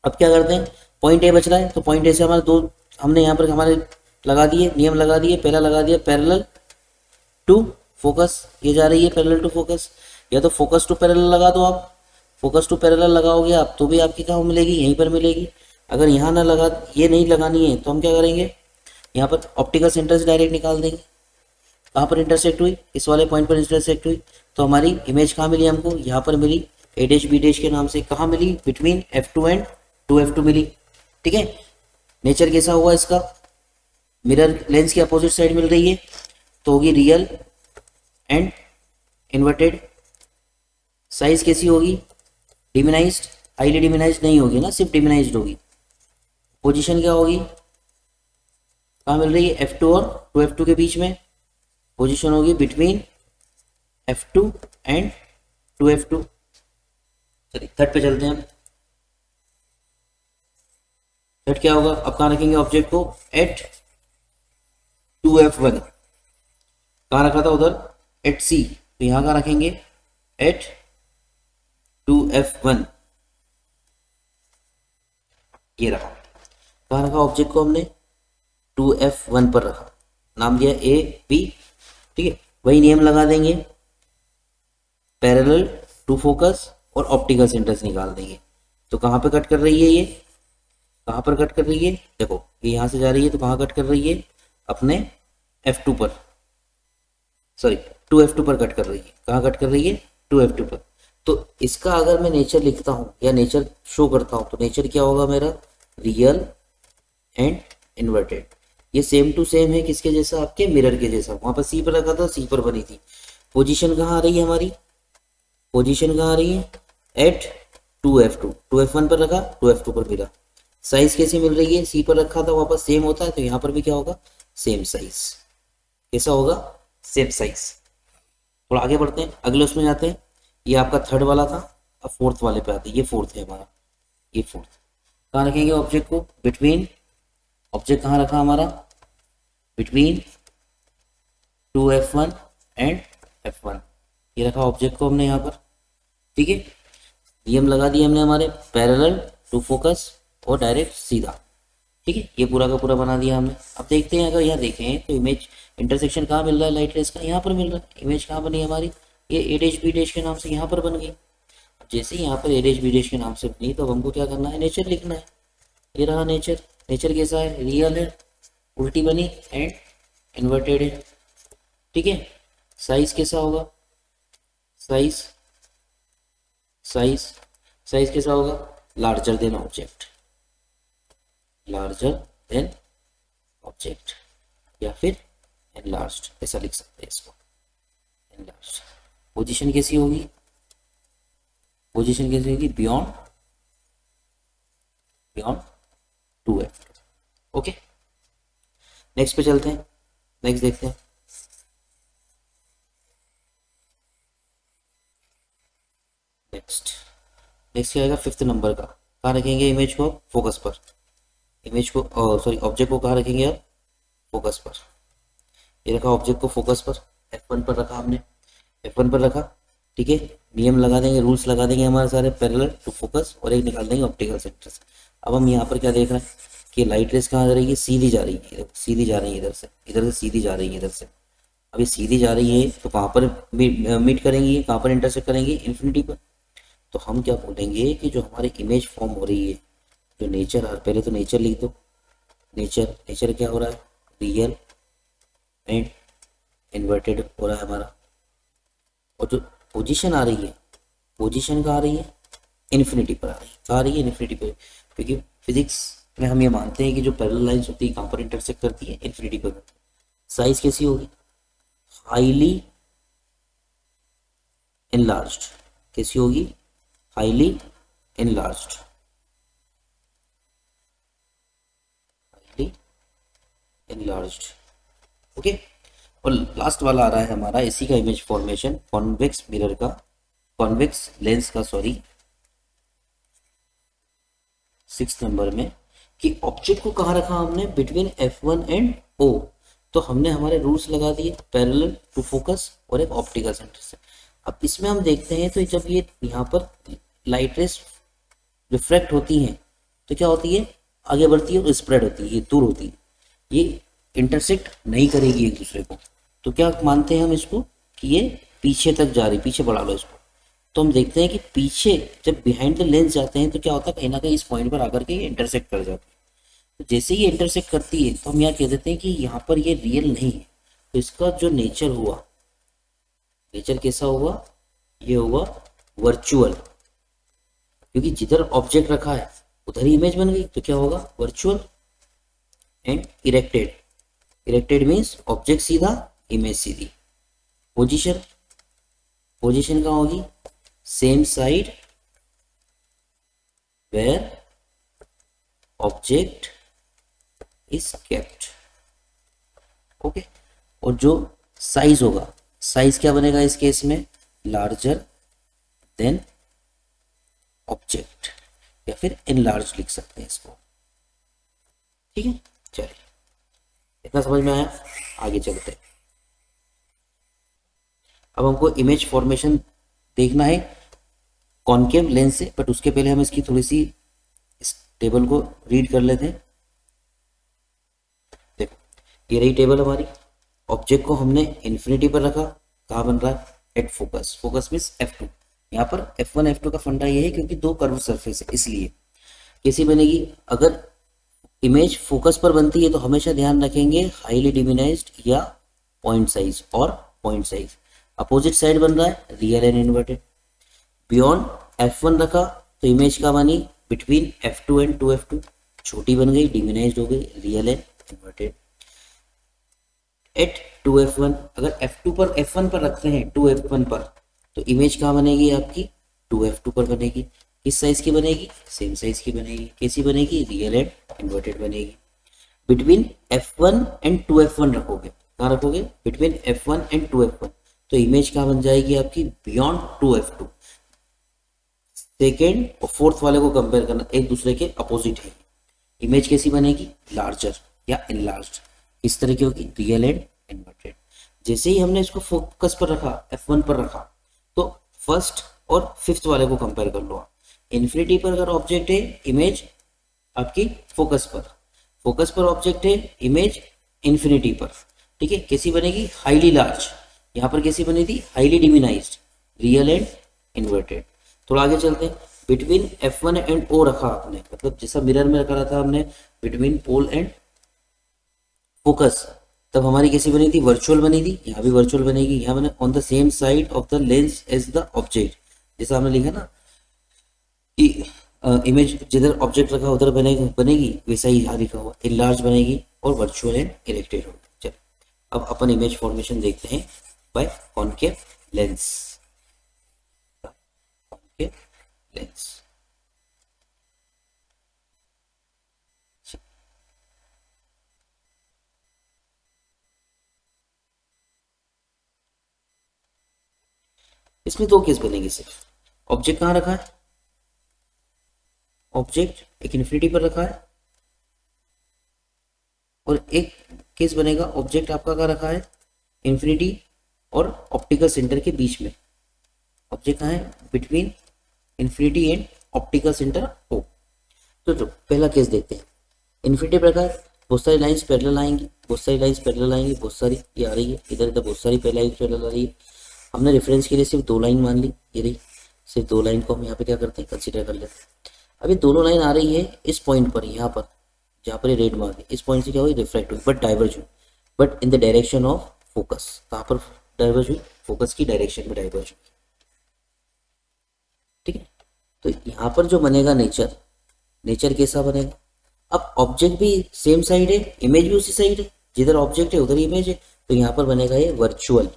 अब क्या करते हैं, पॉइंट ए बच रहा है तो पॉइंट ए से हमारे दो हमने यहाँ पर हमारे लगा दिए, नियम लगा दिए। पहला लगा दिया पैरेलल टू फोकस, ये जा रही है पैरेलल टू फोकस, या तो फोकस टू पैरेलल लगा दो आप, फोकस टू पैरेलल लगाओगे आप तो भी आपकी कहाँ मिलेगी, यहीं पर मिलेगी। अगर यहाँ ना लगा, ये नहीं लगानी है तो हम क्या करेंगे, यहाँ पर ऑप्टिकल सेंटर से डायरेक्ट निकाल देंगे। कहाँ पर इंटरसेक्ट हुई, इस वाले पॉइंट पर इंटरसेक्ट हुई, तो हमारी इमेज कहाँ मिली हमको, यहाँ पर मिली, ए डैश बी डैश के नाम से। कहाँ मिली, बिटवीन f2 एंड 2f2 मिली। ठीक है, नेचर कैसा हुआ इसका, मिरर लेंस के अपोजिट साइड मिल रही है तो होगी रियल एंड इन्वर्टेड। साइज कैसी होगी, डिमिनाइज्ड, हाईली डिमिनाइज्ड नहीं होगी ना, सिर्फ डिमिनाइज्ड होगी। पोजीशन क्या होगी, कहाँ मिल रही है, F2 और 2F2 के बीच में पोजीशन होगी बिटवीन F2 एंड 2F2। चलिए थर्ड पे चलते हैं हम। थर्ड क्या होगा, अब कहाँ रखेंगे ऑब्जेक्ट को, एट 2F1। कहाँ रखा था उधर, एट C, तो यहाँ कहाँ रखेंगे, एट 2F1। ये रखा, कहाँ रखा ऑब्जेक्ट को हमने, 2F1 पर रखा, नाम दिया A B, ठीक है। वही नियम लगा देंगे, पैरेलल टू फोकस और ऑप्टिकल सेंटर्स निकाल देंगे। तो कहाँ पे कट कर रही है, ये कहाँ पर कट कर रही है, देखो ये यहाँ से जा रही है तो कहाँ कट कर रही है, अपने F2 पर, सॉरी 2F2 पर कट कर रही है। कहाँ कट कर रही है, 2F2 पर। तो इसका अगर मैं नेचर लिखता हूँ या नेचर शो करता हूँ तो नेचर क्या होगा मेरा, रियल एंड इन्वर्टेड। ये सेम टू सेम है, किसके जैसा, आपके मिरर के जैसा। वहां पर C पर रखा था, C पर बनी थी। पोजीशन कहाँ आ रही है हमारी, पोजीशन कहाँ आ रही है, एट 2F2, 2F1 पर रखा, 2F2 पर मिला। साइज कैसी मिल रही है, C पर रखा था, वापस सेम होता है, तो यहाँ पर भी क्या होगा, सेम साइज। कैसा होगा, सेम साइज। थोड़ा आगे बढ़ते हैं, अगले उसमें जाते हैं। ये आपका थर्ड वाला था, अब फोर्थ वाले पे आते हैं। ये फोर्थ है हमारा, ये फोर्थ। कहाँ रखेंगे ऑब्जेक्ट को, बिटवीन, ऑब्जेक्ट कहाँ रखा हमारा, बिटवीन 2F1 एंड F1। ये रखा ऑब्जेक्ट को हमने यहाँ पर, ठीक है। नियम लगा दिए हमने हमारे, पैरेलल टू फोकस और डायरेक्ट सीधा, ठीक है। ये पूरा का पूरा बना दिया हमने। अब देखते हैं, अगर यहाँ देखें तो इमेज इंटरसेक्शन कहाँ मिल रहा है, लाइट रेस का यहाँ पर मिल रहा है। इमेज कहाँ बनी हमारी, ये A डैश B डैश के नाम से यहाँ पर बन गई। जैसे ही यहाँ पर A डैश B डैश के नाम से बनी तो अब हमको क्या करना है, नेचर लिखना है। ये रहा नेचर। नेचर कैसा है, रियल है, उल्टी बनी एंड इन्वर्टेड है, ठीक है। साइज कैसा होगा, साइज, साइज, साइज कैसा होगा, larger than object, larger than object, या फिर एनलार्ज्ड, ऐसा लिख सकते हैं इसको, एनलार्ज्ड। पोजीशन कैसी होगी, पोजीशन कैसी होगी, beyond, beyond 2F। Okay, next पे चलते हैं, नेक्स्ट देखते हैं। नेक्स्ट, नेक्स्ट क्या आएगा, फिफ्थ नंबर का। कहाँ रखेंगे इमेज को, फोकस पर। इमेज को, सॉरी ऑब्जेक्ट को कहाँ रखेंगे आप, फोकस पर। ये रखा ऑब्जेक्ट को फोकस पर, F1 पर रखा हमने, F1 पर रखा, ठीक है। नियम लगा देंगे, रूल्स लगा देंगे हमारे सारे, पैरेलल टू फोकस, और एक निकाल देंगे ऑप्टिकल सेंटर्स। अब हम यहाँ पर क्या देख रहे हैं कि लाइट रेस कहाँ जा रही है, सीधी जा रही है, सीधी जा रही है, इधर से सीधी जा रही है, इधर से। अब ये सीधी जा रही है तो कहाँ पर मीट करेंगी, कहाँ पर इंटरसेक्ट करेंगी, इन्फिनिटी पर। तो हम क्या बोलेंगे कि जो हमारी इमेज फॉर्म हो रही है, जो नेचर, पहले तो नेचर लिख दो। नेचर, नेचर क्या हो रहा है, रियल एंड इन्वर्टेड हो रहा है हमारा। और जो पोजीशन आ रही है, पोजीशन कहाँ आ रही है, इन्फिनिटी पर आ रही है। कहाँ आ रही है, इन्फिनिटी पर, क्योंकि फिजिक्स में हम ये मानते हैं कि जो पैरेलल लाइंस होती है कहाँ पर इंटरसेक्ट करती है, इन्फिनिटी पर। साइज कैसी होगी, हाईली एनलार्ज्ड। कैसी होगी, highly enlarged, highly enlarged, okay. और लास्ट वाला आ रहा है हमारा इसी का इमेज फॉर्मेशन, कॉन्वेक्स मिरर का, कॉन्वेक्स लेंस का, सॉरी 6 नंबर में, कि ऑब्जेक्ट को कहाँ रखा हमने, बिटवीन F1 एंड O। तो हमने हमारे रूल्स लगा दिए, पैरेलल टू फोकस और एक ऑप्टिकल सेंटर से। अब इसमें हम देखते हैं तो जब ये यहाँ पर लाइट रेस रिफ्रैक्ट होती हैं तो क्या होती है, आगे बढ़ती है और स्प्रेड होती है, ये दूर होती है, ये इंटरसेक्ट नहीं करेगी एक दूसरे को। तो क्या मानते हैं हम इसको कि ये पीछे तक जा रही, पीछे बढ़ा लो इसको। तो हम देखते हैं कि पीछे जब बिहाइंड द लेंस जाते हैं तो क्या होता है, कहीं ना कहीं इस पॉइंट पर आकर के ये इंटरसेक्ट कर जाती है। तो जैसे ही इंटरसेक्ट करती है तो हम यहाँ कह देते हैं कि यहाँ पर ये रियल नहीं है। तो इसका जो नेचर हुआ, नेचर कैसा हुआ, ये हुआ वर्चुअल, क्योंकि जिधर ऑब्जेक्ट रखा है उधर ही इमेज बन गई। तो क्या होगा, virtual and erected. Erected means object सीधा, इमेज सीधी। पोजीशन, पोजीशन कहाँ होगी, same side where object is kept, okay. और जो साइज होगा, साइज क्या बनेगा इस केस में, लार्जर देन ऑब्जेक्ट, या फिर इनलार्ज लिख सकते हैं इसको, ठीक है। चलिए, इतना समझ में आया, आगे चलते हैं। अब हमको इमेज फॉर्मेशन देखना है कॉनकेव लेंस से, बट उसके पहले हम इसकी थोड़ी सी इस टेबल को रीड कर लेते हैं। देखो, ये रही टेबल हमारी। ऑब्जेक्ट को हमने इन्फिनिटी पर रखा, कहाँ बन रहा है, at focus, focus means F2। यहाँ पर F1 F2 का फंडा ये है क्योंकि दो कर्व सरफेस है, इसलिए कैसी बनेगी, अगर इमेज फोकस पर बनती है तो हमेशा ध्यान रखेंगे हाईली डिमिनाइज्ड या पॉइंट साइज और पॉइंट साइज। अपोजिट साइड बन रहा है real and inverted. Beyond F1 रखा तो इमेज का बनी बिटवीन F2 एंड 2F2, छोटी बन गई, डिमिनाइज्ड हो गई, real and inverted. Eight 2F1, अगर F2 पर F1 पर रखते हैं 2F1 पर, तो इमेज कहाँ बनेगी आपकी, 2F2 पर बनेगी। किस साइज की बनेगी, सेम साइज की बनेगी। कैसी बनेगी, रियल एंड इन्वर्टेड बनेगी। बिटवीन F1 एंड 2F1 रखोगे, कहाँ रखोगे, बिटवीन F1 एंड 2F1, तो इमेज कहाँ बन जाएगी आपकी, बियॉन्ड 2F2। सेकेंड और फोर्थ वाले को कंपेयर करना, एक दूसरे के अपोजिट है। इमेज कैसी बनेगी, लार्जर या इनलार्ज्ड। इस तरह की होगी, रियल एंड इन्वर्टेड। जैसे ही हमने इसको फोकस पर रखा, F1 पर रखा, तो फर्स्ट और फिफ्थ वाले को कंपेयर कर लो। इन्फिनिटी पर अगर ऑब्जेक्ट है, इमेज आपकी फोकस पर, फोकस पर ऑब्जेक्ट है, इमेज इन्फिनिटी पर, ठीक है। कैसी बनेगी, हाईली लार्ज। यहाँ पर कैसी बनी थी, highly diminished, real and inverted. थोड़ा आगे चलते हैं। बिटवीन F1 एंड O रखा आपने, मतलब जैसा मिरर में रखा था हमने बिटवीन पोल एंड फोकस, तब हमारी कैसी बनी थी, वर्चुअल बनी थी। यहाँ भी वर्चुअल बनेगी, यहाँ मैंने on the same side of the lens as the object, जैसा हमने लिखा ना कि इमेज जिधर ऑब्जेक्ट रखा उधर बनेगी, वैसा ही यहाँ लिखा हुआ, इनलार्ज बनेगी और वर्चुअल एंड इरेक्टेड होगी। चलो, अब अपन इमेज फॉर्मेशन देखते हैं by concave lens. Concave lens, इसमें दो केस बनेंगे सिर्फ। ऑब्जेक्ट कहाँ रखा है, ऑब्जेक्ट एक इन्फिनिटी पर रखा है, और एक केस बनेगा ऑब्जेक्ट आपका कहाँ रखा है, इन्फिनिटी और ऑप्टिकल सेंटर के बीच में। ऑब्जेक्ट कहाँ है, between infinity and optical centre O। तो पहला केस देखते हैं। इन्फिनिटी पर रखा है, बहुत सारी लाइंस पैरेलल आएंगी, बहुत सारी लाइंस पैरेलल आएंगी, बहुत सारी ये आ रही है, इधर इधर बहुत सारी लाइंस पैरेलल आ रही है। हमने रेफरेंस के लिए सिर्फ दो लाइन मान ली, ये रही, सिर्फ दो लाइन को हम यहाँ पे क्या करते हैं, कंसीडर कर लेते हैं। अभी दोनों लाइन आ रही है इस पॉइंट पर, यहाँ पर जहाँ पर ये रेड मार्क है, इस पॉइंट से क्या हुई, रिफ्लेक्ट हुई, बट डाइवर्ज हुई, but in the direction of focus. कहाँ पर डाइवर्ज हुई, फोकस की डायरेक्शन में डाइवर्ज हुई, ठीक है। तो यहाँ पर जो बनेगा नेचर, नेचर कैसा बनेगा, अब ऑब्जेक्ट भी सेम साइड है, इमेज भी उसी साइड है, जिधर ऑब्जेक्ट है उधर इमेज है, तो यहाँ पर बनेगा ये वर्चुअल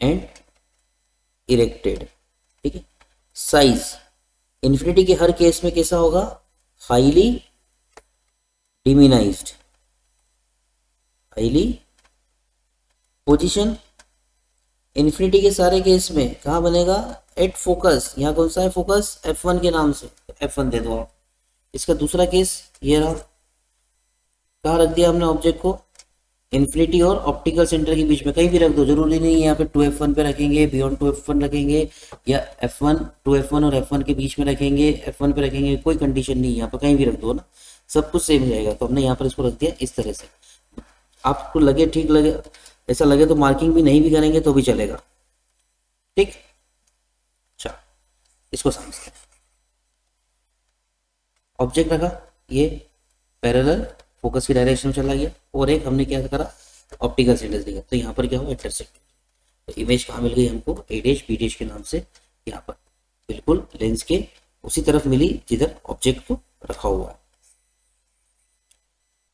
एंड इरेक्टेड, ठीक है। साइज इन्फिनिटी के हर केस में कैसा होगा, highly diminished, highly. Position infinity के सारे केस में कहाँ बनेगा, एट फोकस। यहाँ कौन सा है फोकस, F1 के नाम से, F1 दे दो आप। इसका दूसरा केस ये रहा, कहाँ रख दिया हमने ऑब्जेक्ट को, इन्फिनिटी और ऑप्टिकल सेंटर के बीच में, कहीं भी रख दो, जरूरी नहीं है यहाँ पे 2F1 पे रखेंगे, बियॉन्ड 2F1 रखेंगे, या F1 2F1 और F1 के बीच में रखेंगे, F1 पे रखेंगे, कोई कंडीशन नहीं है, यहाँ पे कहीं भी रख दो ना, सब कुछ सेम रहेगा। तो हमने यहाँ पर इसको रख दिया इस तरह से। आपको लगे ठीक लगे, ऐसा लगे तो मार्किंग भी नहीं भी करेंगे तो भी चलेगा, ठीक। अच्छा, इसको समझते हैं। ऑब्जेक्ट रखा, ये पैरेलल फोकस की डायरेक्शन में चला गया, और एक हमने क्या करा, ऑप्टिकल सेंटर दिया, तो यहाँ पर क्या हुआ, इंटरसेक्ट। तो इमेज कहाँ मिल गई हमको, A' B' के नाम से, यहाँ पर बिल्कुल लेंस के उसी तरफ मिली जिधर ऑब्जेक्ट को रखा हुआ है।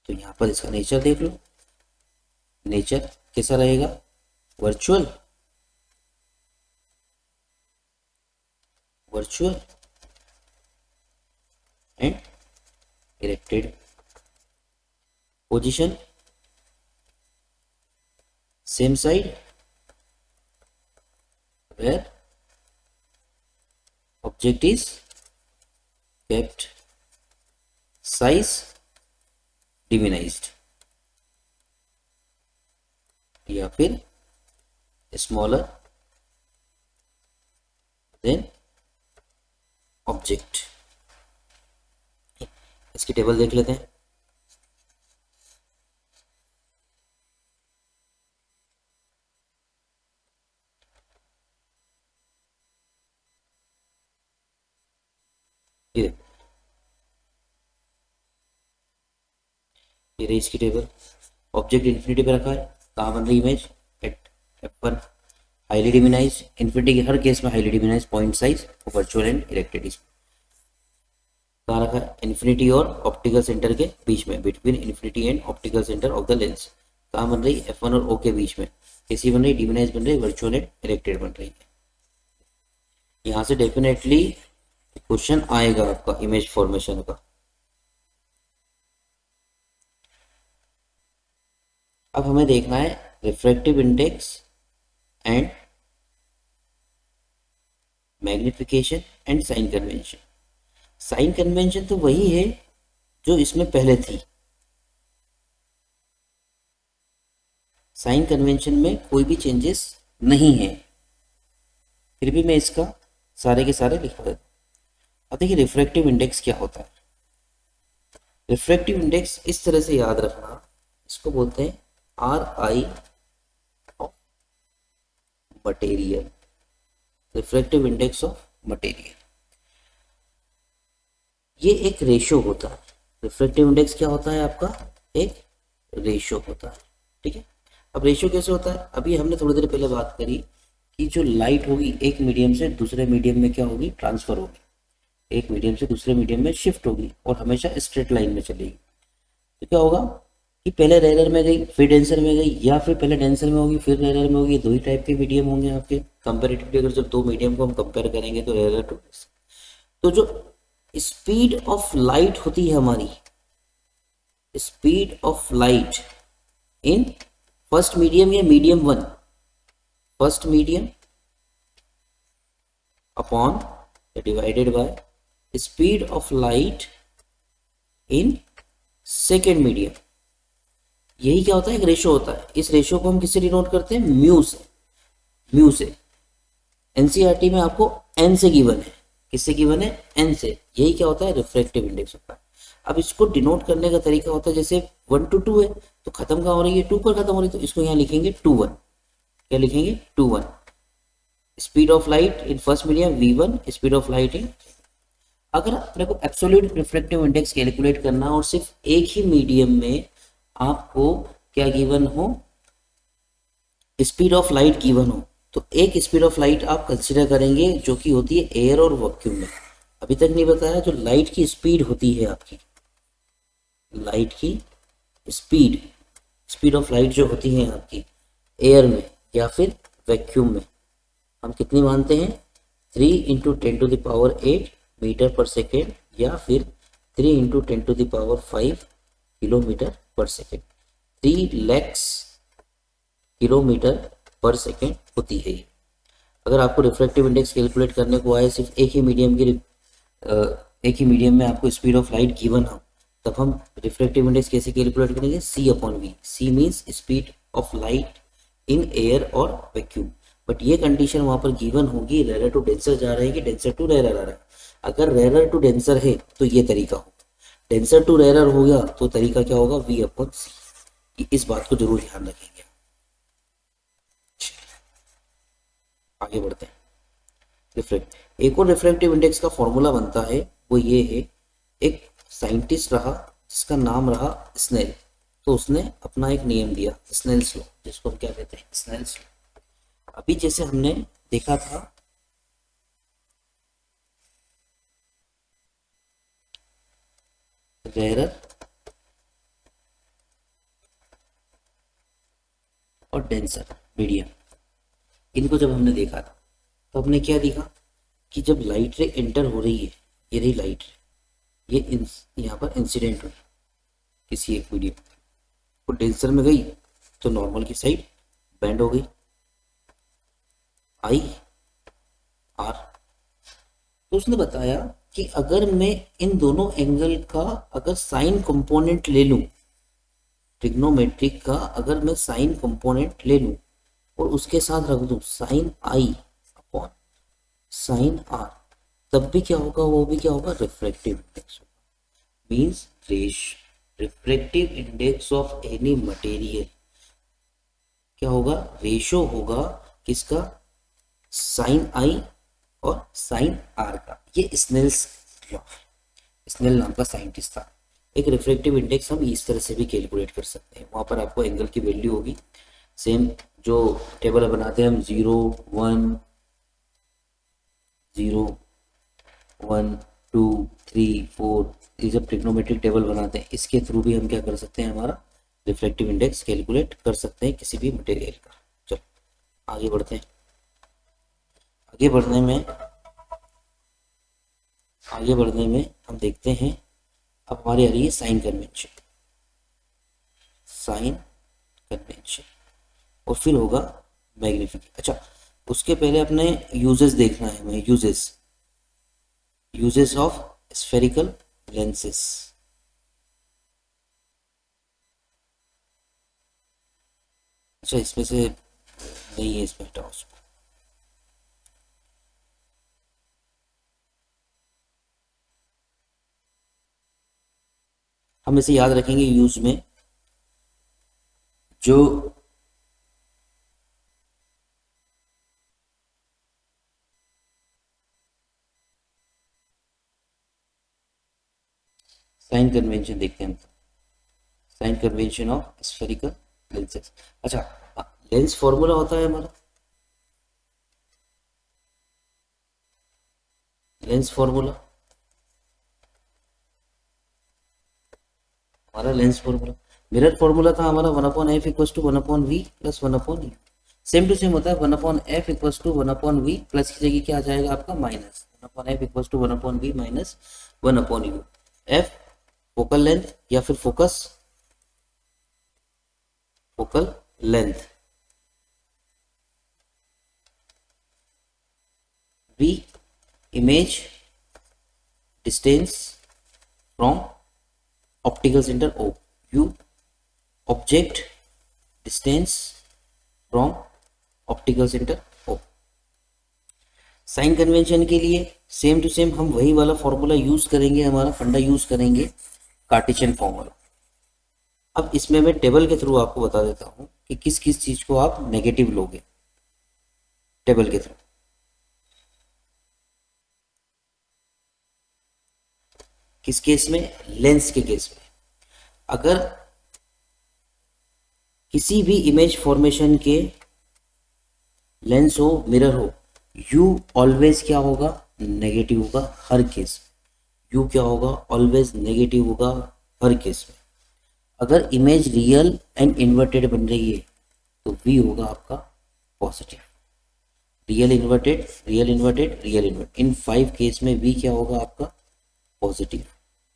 तो यहाँ पर इसका नेचर देख लो, नेचर कैसा रहेगा, virtual virtual and erected position same side where object is kept, size diminished, या फिर smaller than object। इसकी टेबल देख लेते हैं। ये रही इसकी टेबल। ऑब्जेक्ट इन्फिनिटी पे रखा है, कहाँ बन रही image? At F1 highly diminished, infinity के हर केस में highly diminished point size virtual and erected. कहाँ रखा है? इन्फिनिटी और ऑप्टिकल सेंटर के बीच में, between infinity and optical centre of the lens. कहाँ बन रही? F1 और O के बीच में। कैसी बन रही? डिमिनाइज बन रही, वर्चुअल एंड इरेक्टेड बन रही है। यहाँ से डेफिनेटली क्वेश्चन आएगा आपका इमेज फॉर्मेशन का। अब हमें देखना है refractive index and magnification and sign convention. Sign convention तो वही है जो इसमें पहले थी। साइन कन्वेंशन में कोई भी चेंजेस नहीं है, फिर भी मैं इसका सारे के सारे लिखवा देता हूँ। अब देखिए रिफ्रैक्टिव इंडेक्स क्या होता है। रिफ्रैक्टिव इंडेक्स इस तरह से याद रखना, इसको बोलते हैं RI of material, refractive index of material. ये एक रेशो होता है। रिफ्रैक्टिव इंडेक्स क्या होता है आपका? एक रेशो होता है, ठीक है। अब रेशो कैसे होता है? अभी हमने थोड़ी देर पहले बात करी कि जो लाइट होगी एक मीडियम से दूसरे मीडियम में क्या होगी? ट्रांसफर होगी, एक मीडियम से दूसरे मीडियम में शिफ्ट होगी और हमेशा स्ट्रेट लाइन में चलेगी। तो क्या होगा कि पहले रेयर में गई फिर डेंसर में गई, या फिर पहले डेंसर में होगी फिर रेयर में होगी। दो ही टाइप के मीडियम होंगे आपके कंपेरेटिवली। अगर जब दो मीडियम को हम कंपेयर करेंगे तो रेयर टू, तो जो स्पीड ऑफ लाइट होती है हमारी, speed of light in first medium या medium one, first medium upon divided by speed of light in second medium, यही क्या होता है? एक रेशो होता है। इस रेशो को हम किससे डिनोट करते हैं? म्यू से। म्यू से एनसीईआरटी में आपको एन से गिवन है। किससे गिवन है? एन से। यही क्या होता है? रिफ्रैक्टिव इंडेक्स होता है। अब इसको डिनोट करने का तरीका होता है, जैसे 1 to 2 है तो खत्म कहाँ हो रही है? 2 पर खत्म हो रही है, तो इसको यहाँ लिखेंगे 2 1। क्या लिखेंगे? 2 1। Speed of light in first medium V1, speed of light इन। अगर अपने को एब्सोल्यूट रिफ्रैक्टिव इंडेक्स कैलकुलेट करना और सिर्फ एक ही मीडियम में आपको क्या गिवन हो? स्पीड ऑफ लाइट गिवन हो, तो एक स्पीड ऑफ लाइट आप कंसीडर करेंगे जो कि होती है एयर और वैक्यूम में। अभी तक नहीं बताया, जो लाइट की स्पीड होती है आपकी, लाइट की स्पीड, स्पीड ऑफ लाइट जो होती है आपकी एयर में या फिर वैक्यूम में, हम कितनी मानते हैं? 3 × 10⁸ मीटर पर सेकेंड, या फिर 3 × 10⁵ किलोमीटर पर सेकेंड। 3 लाख किलोमीटर पर सेकेंड होती है। अगर आपको रिफ्रैक्टिव इंडेक्स कैलकुलेट करने को आए सिर्फ एक ही मीडियम में आपको स्पीड ऑफ लाइट गिवन हो, तब हम रिफ्रैक्टिव इंडेक्स कैसे कैलकुलेट करेंगे? C/V। C means speed of light in air और वैक्यूम। बट ये कंडीशन वहां पर गिवन होगी, रेयर टू डेंसर जा रहे हैं कि डेंसर टू रेयर आ रहा है। अगर रेयर टू डेंसर है तो ये तरीका होगा, डेंसर टू रेयर हो गया तो तरीका क्या होगा? V/C। इस बात को जरूर ध्यान रखेंगे। आगे बढ़ते हैं। एक और रिफ्रैक्टिव इंडेक्स का फॉर्मूला बनता है, वो ये है, एक साइंटिस्ट रहा जिसका नाम रहा स्नेल, तो उसने अपना एक नियम दिया, स्नेल्स लॉ, जिसको हम क्या कहते हैं? Snell's law. अभी जैसे हमने देखा था रेयर और डेंसर मीडियम, इनको जब हमने देखा था तो हमने क्या देखा कि जब लाइट रे एंटर हो रही है, ये रही लाइट रे, ये यहाँ पर इंसिडेंट हुई किसी एक मीडियम, वो डेंसर में गई तो नॉर्मल की साइड बेंड हो गई, आई आर। तो उसने बताया कि अगर मैं इन दोनों एंगल का अगर साइन कंपोनेंट ले लूं, ट्रिग्नोमेट्रिक का अगर मैं साइन कंपोनेंट ले लूं और उसके साथ रख दूं sine I upon sine R, तब भी क्या होगा, वो भी क्या होगा, रिफ्रैक्टिव इंडेक्स होगा। Means refractive index of any material क्या होगा, रेशो होगा किसका, साइन आई और साइन आर का। ये स्नेल्स लॉ, स्नेल नाम का साइंटिस्ट था। एक रिफ्रैक्टिव इंडेक्स हम इस तरह से भी कैलकुलेट कर सकते हैं, वहाँ पर आपको एंगल की वैल्यू होगी सेम जो टेबल बनाते हैं हम, 0 1 0 1 2 3 4, ये जब ट्रिग्नोमेट्रिक टेबल बनाते हैं इसके थ्रू भी हम क्या कर सकते हैं, हमारा रिफ्रैक्टिव इंडेक्स कैलकुलेट कर सकते हैं किसी भी मटेरियल का। चलो आगे बढ़ते हैं। आगे बढ़ने में हम देखते हैं, अब हमारी आ रही है साइन कन्वेंशन, साइन कन्वेंशन और फिर होगा मैग्निफिकेशन। अच्छा उसके पहले अपने यूजेस देखना है हमें, यूजेस ऑफ स्फेरिकल लेंसेस। अच्छा इसमें से नहीं है, इसमें हटाओ उसको। हम इसे याद रखेंगे यूज में, जो साइन कन्वेंशन देखते हैं, sign convention of spherical lenses. अच्छा लेंस फॉर्मूला होता है हमारा, लेंस फॉर्मूला, हमारा लेंस फॉर्मूला, मिरर फॉर्मूला था हमारा 1/f equals to 1/v plus 1/u। Same to same होता है 1/f equals to 1/v, plus की जगह क्या आ जाएगा आपका minus, 1/f equals to 1/v minus 1/u। f focal length या फिर focal length, v image distance from optical centre O, U object distance from optical centre O। Sign convention के लिए सेम टू सेम हम वही वाला formula use करेंगे, हमारा फंडा यूज करेंगे कार्टेशियन फॉर्मूला। अब इसमें मैं टेबल के थ्रू आपको बता देता हूं कि किस किस चीज को आप नेगेटिव लोगे टेबल के थ्रू। किस केस में, लेंस के केस में, अगर किसी भी इमेज फॉर्मेशन के लेंस हो मिरर हो, यू ऑलवेज क्या होगा, नेगेटिव होगा हर केस में। यू क्या होगा, ऑलवेज नेगेटिव होगा हर केस में। अगर इमेज रियल एंड इन्वर्टेड बन रही है तो वी होगा आपका positive, real inverted real inverted real inverted, इन 5 केस में वी क्या होगा आपका पॉजिटिव।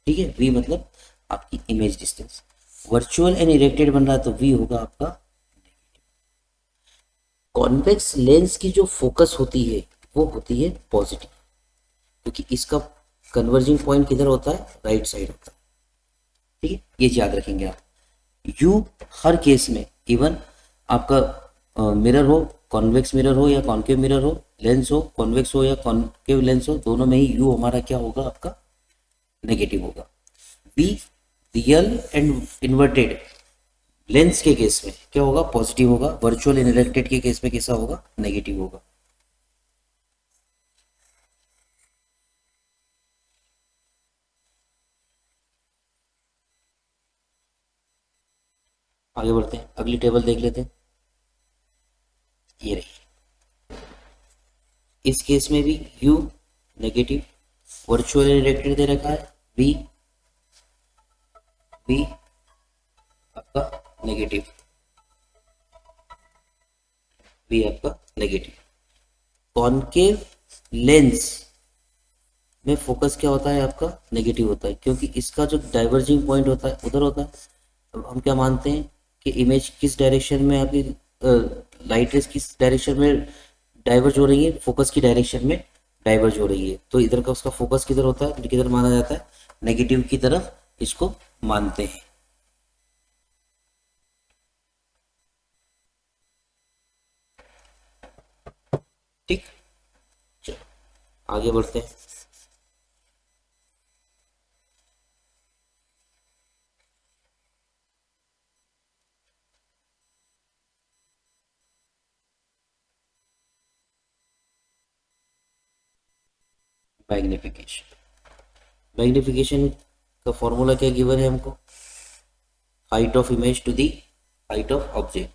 ठीक है, वी मतलब आपकी image distance. Virtual and erected बन रहा है तो वी होगा आपका नेगेटिव। कॉन्वेक्स लेंस की जो फोकस होती है वो होती है पॉजिटिव, क्योंकि इसका कन्वर्जिंग पॉइंट किधर होता है, राइट साइड होता है। ठीक है, ये याद रखेंगे आप। यू हर केस में, इवन आपका मिरर हो, कॉन्वेक्स मिरर हो या कॉन्केव मिरर हो, लेंस हो कॉन्वेक्स हो या कॉन्केव लेंस हो, दोनों में ही यू हमारा क्या होगा आपका नेगेटिव होगा। Be real and inverted lens के केस में क्या होगा, पॉजिटिव होगा। वर्चुअल एंड इरेक्टेड के केस में कैसा होगा, नेगेटिव होगा। आगे बढ़ते हैं, अगली टेबल देख लेते हैं। ये रही, इस केस में भी u नेगेटिव, वर्चुअल इरेक्टेड दे रखा है, v आपका नेगेटिव, v आपका नेगेटिव। कॉनकेव लेंस में फोकस क्या होता है आपका, नेगेटिव होता है, क्योंकि इसका जो डाइवर्जिंग पॉइंट होता है उधर होता है। अब हम क्या मानते हैं कि इमेज किस डायरेक्शन में आपकी लाइट रेज किस डायरेक्शन में डाइवर्ज हो रही है, फोकस की डायरेक्शन में डाइवर्ज हो रही है, तो इधर का उसका फोकस किधर होता है, किधर माना जाता है, नेगेटिव की तरफ इसको मानते हैं। ठीक, चलो आगे बढ़ते हैं। मैग्निफिकेशन, मैग्निफिकेशन का फॉर्मूला क्या गिवन है हमको, height of image to the height of object.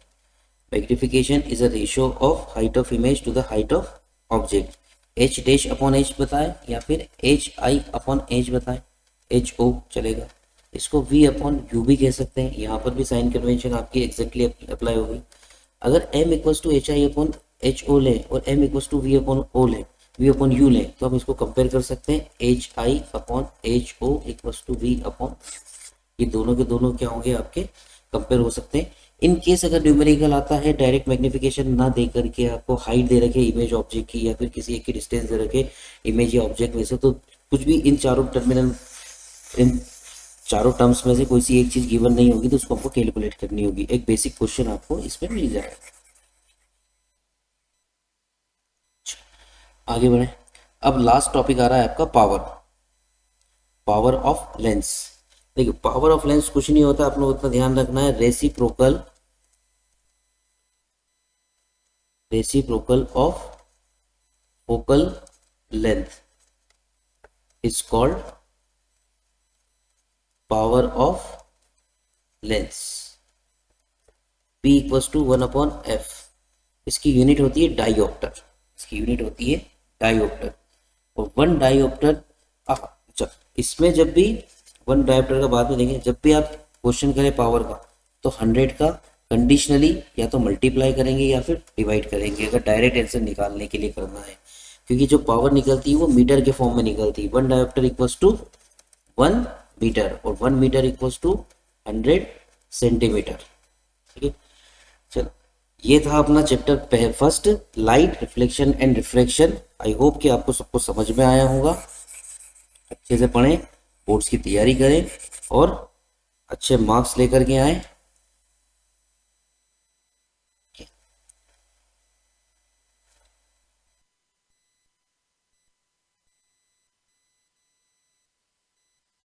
Magnification is a ratio of height of image to the height of object. H dash upon H बताए या फिर एच आई अपॉन एच बताए, H O चलेगा। इसको we upon you भी कह सकते हैं, यहाँ पर भी साइन कन्वेंशन आपकी एग्जैक्टली अप्लाई होगी। अगर m equals to H I upon H O लें और m equals to V upon O लें, वी अपॉन यू लें, तो हम इसको कंपेयर कर सकते हैं H I upon H O equals to V upon, ये दोनों के दोनों क्या होंगे आपके, कंपेयर हो सकते हैं। इन केस अगर न्यूमेरिकल आता है डायरेक्ट मैग्निफिकेशन ना दे करके आपको हाइट दे रखे इमेज ऑब्जेक्ट की या फिर किसी एक की डिस्टेंस दे रखे इमेज या ऑब्जेक्ट में से, तो कुछ भी इन चारों टर्म्स में से कोई सी एक चीज गिवन नहीं होगी तो उसको आपको कैलकुलेट करनी होगी। एक बेसिक क्वेश्चन आपको इसमें मिल जाएगा। आगे बढ़े, अब लास्ट टॉपिक आ रहा है आपका पावर, पावर ऑफ लेंस। देखिए पावर ऑफ लेंस कुछ नहीं होता, आप लोग उतना ध्यान रखना है, reciprocal of focal length is called power of lens. P equals to 1/f, इसकी यूनिट होती है डाइऑप्टर, इसकी यूनिट होती है डाइऑप्टर। और 1 डाइऑप्टर, अच्छा इसमें जब भी 1 डायोप्टर का बाद में देखें, जब भी आप क्वेश्चन करें पावर का तो 100 का कंडीशनली या तो मल्टीप्लाई करेंगे या फिर डिवाइड करेंगे, अगर डायरेक्ट आंसर निकालने के लिए करना है, क्योंकि जो पावर निकलती है वो मीटर के फॉर्म में निकलती है। 1 डायोप्टर इक्वल्स टू 1 मीटर और 1 मीटर इक्वल्स टू 100 सेंटीमीटर। ठीक है, चलो ये था अपना chapter first, light reflection and refraction. I hope कि आपको सबको समझ में आया होगा। अच्छे से पढ़ें, बोर्ड्स की तैयारी करें और अच्छे मार्क्स लेकर के आए।